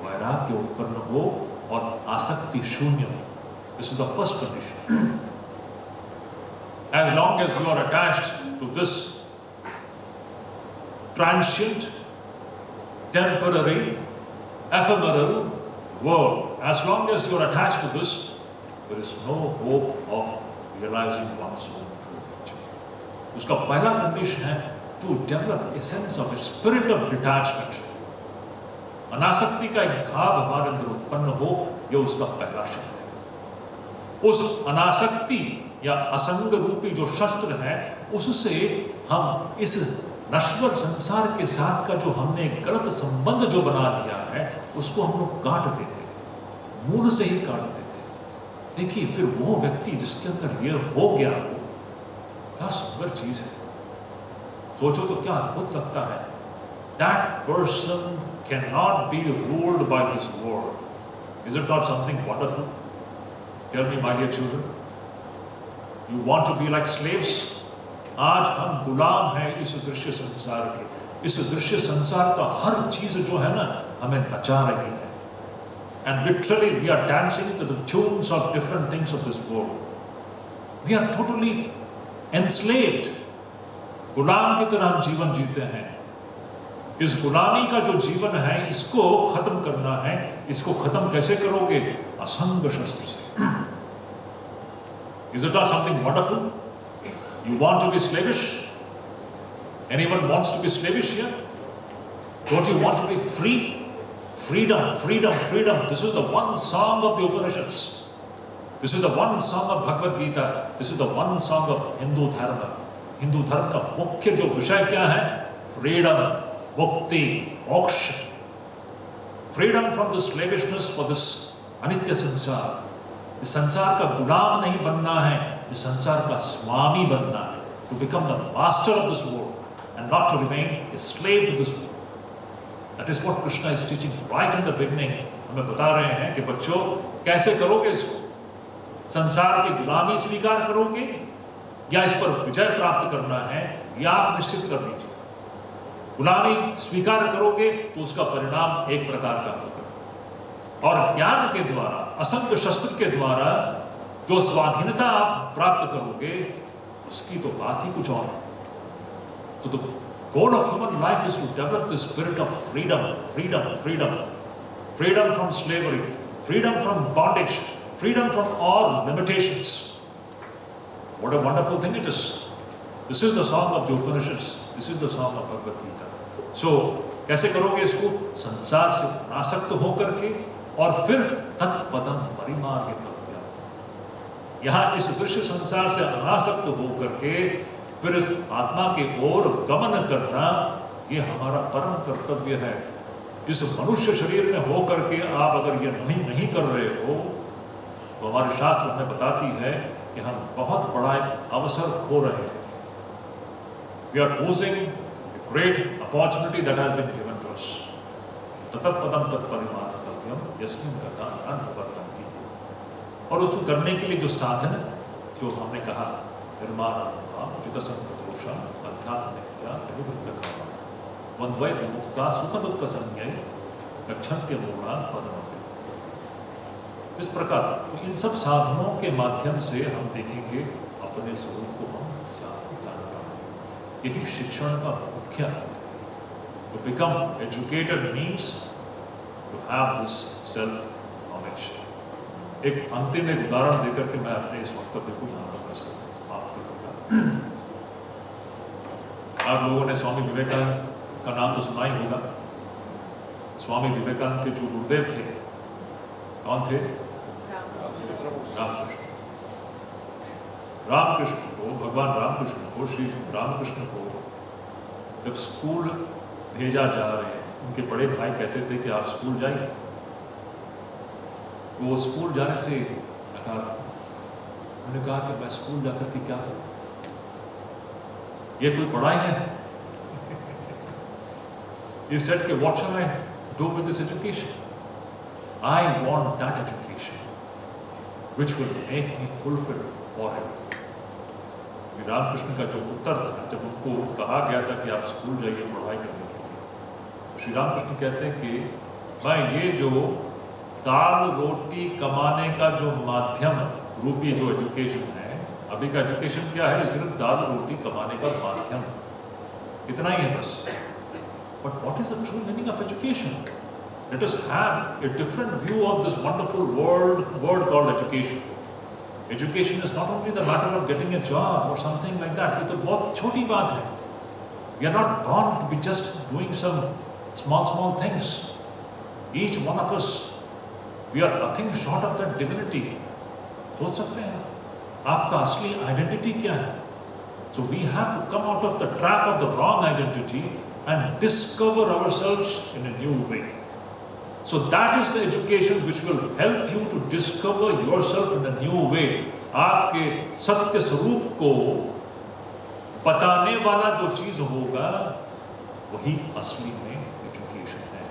S1: वैराग्य उत्पन्न हो और आसक्ति शून्य हो। This is the first condition. As long as you are attached to this transient, temporary, ephemeral world, as long as you are attached to this, there is no hope of realizing one's own true nature. उसका पहला condition है to develop a sense of a spirit of detachment. अनासक्ति का एक भाव हमारे अंदर उत्पन्न हो, यह उसका पहला शब्द है। उस अनासक्ति या असंग रूपी जो शस्त्र है, उससे हम इस नश्वर संसार के साथ का जो हमने गलत संबंध जो बना लिया है, उसको हम लोग काट देते हैं, मूल से ही काट देते हैं। देखिए, फिर वो व्यक्ति जिसके अंदर ये हो गया हो, क्या सुंदर चीज है। सोचो तो क्या अद्भुत लगता है। That person cannot be ruled by this world. Is it not something wonderful? Tell me, my dear children, you want to be like slaves? आज हम गुलाम हैं इस दृश्य संसार के। इस दृश्य संसार का हर चीज जो है ना हमें नचा रही है। And literally we are dancing to the tunes of different things of this world. We are totally enslaved. गुलाम की तरह हम जीवन जीते हैं। इस गुलामी का जो जीवन है इसको खत्म करना है। इसको खत्म कैसे करोगे? असंग शस्त्र से। Is it not something wonderful? You want to be slavish? Anyone wants to be slavish here? Don't you want to be free? Freedom, freedom, freedom. This is the one song of the Upanishads. This is the one song of Bhagavad Gita. This is the one song of Hindu Dharma. Hindu धर्म का मुख्य जो विषय क्या है? Freedom, मुक्ति, मोक्ष। Freedom from the slavishness for this अनित्य संसार। इस संसार का गुलाम नहीं बनना है, इस संसार का स्वामी बनना है। To become the master of this world and not to remain a slave to this world. That is what Krishna is teaching right in the beginning. हमें बता रहे हैं कि बच्चों कैसे करोगे इसको? संसार की गुलामी स्वीकार करोगे या इस पर विजय प्राप्त करना है, या आप निश्चित कर लीजिए। गुलामी स्वीकार करोगे तो उसका परिणाम एक प्रकार का होगा, और ज्ञान के द्वारा, असंग शस्त्र के द्वारा जो स्वाधीनता आप प्राप्त करोगे उसकी तो बात ही कुछ और है। So the goal of human life is to develop the spirit of freedom, freedom, freedom, freedom from slavery, freedom from bondage, freedom from all limitations. What a wonderful thing it is. This is the song of the Upanishads. This is the song of Bhagavad Gita. So कैसे करोगे इसको? संसार से अनासक्त होकर के और फिर तत्पदम परिमार्गितव्यम्। यहाँ इस दृश्य संसार से अनासक्त होकर के फिर इस आत्मा की ओर गमन करना, ये हमारा परम कर्तव्य है। इस मनुष्य शरीर में होकर के आप अगर ये नहीं कर रहे हो तो हमारे शास्त्र हमें बताती है कि हम बहुत बड़ा एक अवसर खो रहे हैं। We are losing a great opportunity that has been given to us. ततपदम तत्परिमार्गितव्यम् यस्मिन् गता न निवर्तन्ति। और उसको करने के लिए जो साधन जो हमने कहा, निर्माण चित्तसंगतोषा अध्यात्मिकता निवृत्तकामा वन्वै विमुक्ता सुख दुःख संज्ञै गच्छन्त्यमूलान् पदमपि। इस प्रकार इन सब साधनों के माध्यम से हम देखेंगे अपने स्वरूप को हम जान पाएंगे। यही शिक्षण का मुख्य अर्थ है। To become educated means to have this self knowledge. एक अंतिम एक उदाहरण देकर के मैं अपने इस वक्तव्य को यहाँ पर समाप्त करूँगा। आप लोगों ने स्वामी विवेकानंद का नाम तो सुना ही होगा। स्वामी विवेकानंद के जो गुरुदेव थे कौन थे? रामकृष्ण। रामकृष्ण को, भगवान रामकृष्ण को, श्री रामकृष्ण को जब स्कूल भेजा जा रहे हैं, उनके बड़े भाई कहते थे कि आप स्कूल जाइए। वो स्कूल जाने से नकार। उन्होंने कहा कि मैं स्कूल जाकर के क्या करूं? ये कोई पढ़ाई है? He said कि what shall I do with this education? I want that education which will make me fulfilled forever. Shri Ramakrishna का जो उत्तर था जब उनको कहा गया था कि आप स्कूल जाइए पढ़ाई करने के लिए, श्री रामकृष्ण कहते हैं कि मैं ये जो दाल रोटी कमाने का जो माध्यम रूपी जो एजुकेशन है, अभी का एजुकेशन क्या है? सिर्फ दाल रोटी कमाने का माध्यम, इतना ही है बस। But what is the true meaning of education? Let us have a different view of this wonderful word called education. Education is not only the matter of getting a job or something like that. ये तो बहुत छोटी बात है। We are not born to be just doing some small things. Each one of us, we are nothing short of that divinity. सोच सकते हैं आपका असली identity क्या है? So we have to come out of the trap of the wrong identity and discover ourselves in a new way. So that is the education which will help you to discover yourself in a new way. आपके सत्य स्वरूप को बताने वाला जो चीज होगा वही असली में एजुकेशन है।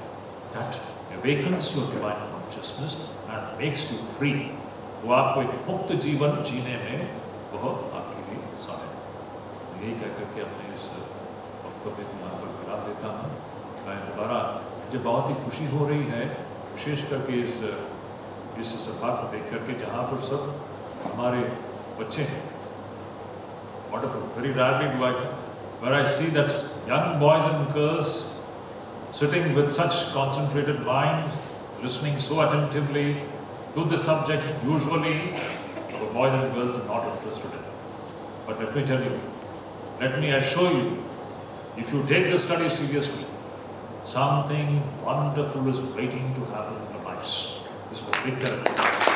S1: That awakens your divine consciousness and makes you free वो आपको एक मुक्त जीवन जीने में वह आपके लिए सहायक है। यही कह करके अपने इस वक्तव्य को यहाँ पर विराम देता हूँ। मैं दोबारा मुझे बहुत ही खुशी हो रही है, विशेष करके इस सभा को देख करके जहाँ पर सब हमारे बच्चे हैं। Wonderful. Very rarely do where I see that young boys and girls sitting with such concentrated minds, listening so attentively to the subject. Usually, our boys and girls are not interested in it. But let me tell you, let me assure you, if you take the study seriously, something wonderful is waiting to happen in your lives. This will take care of it.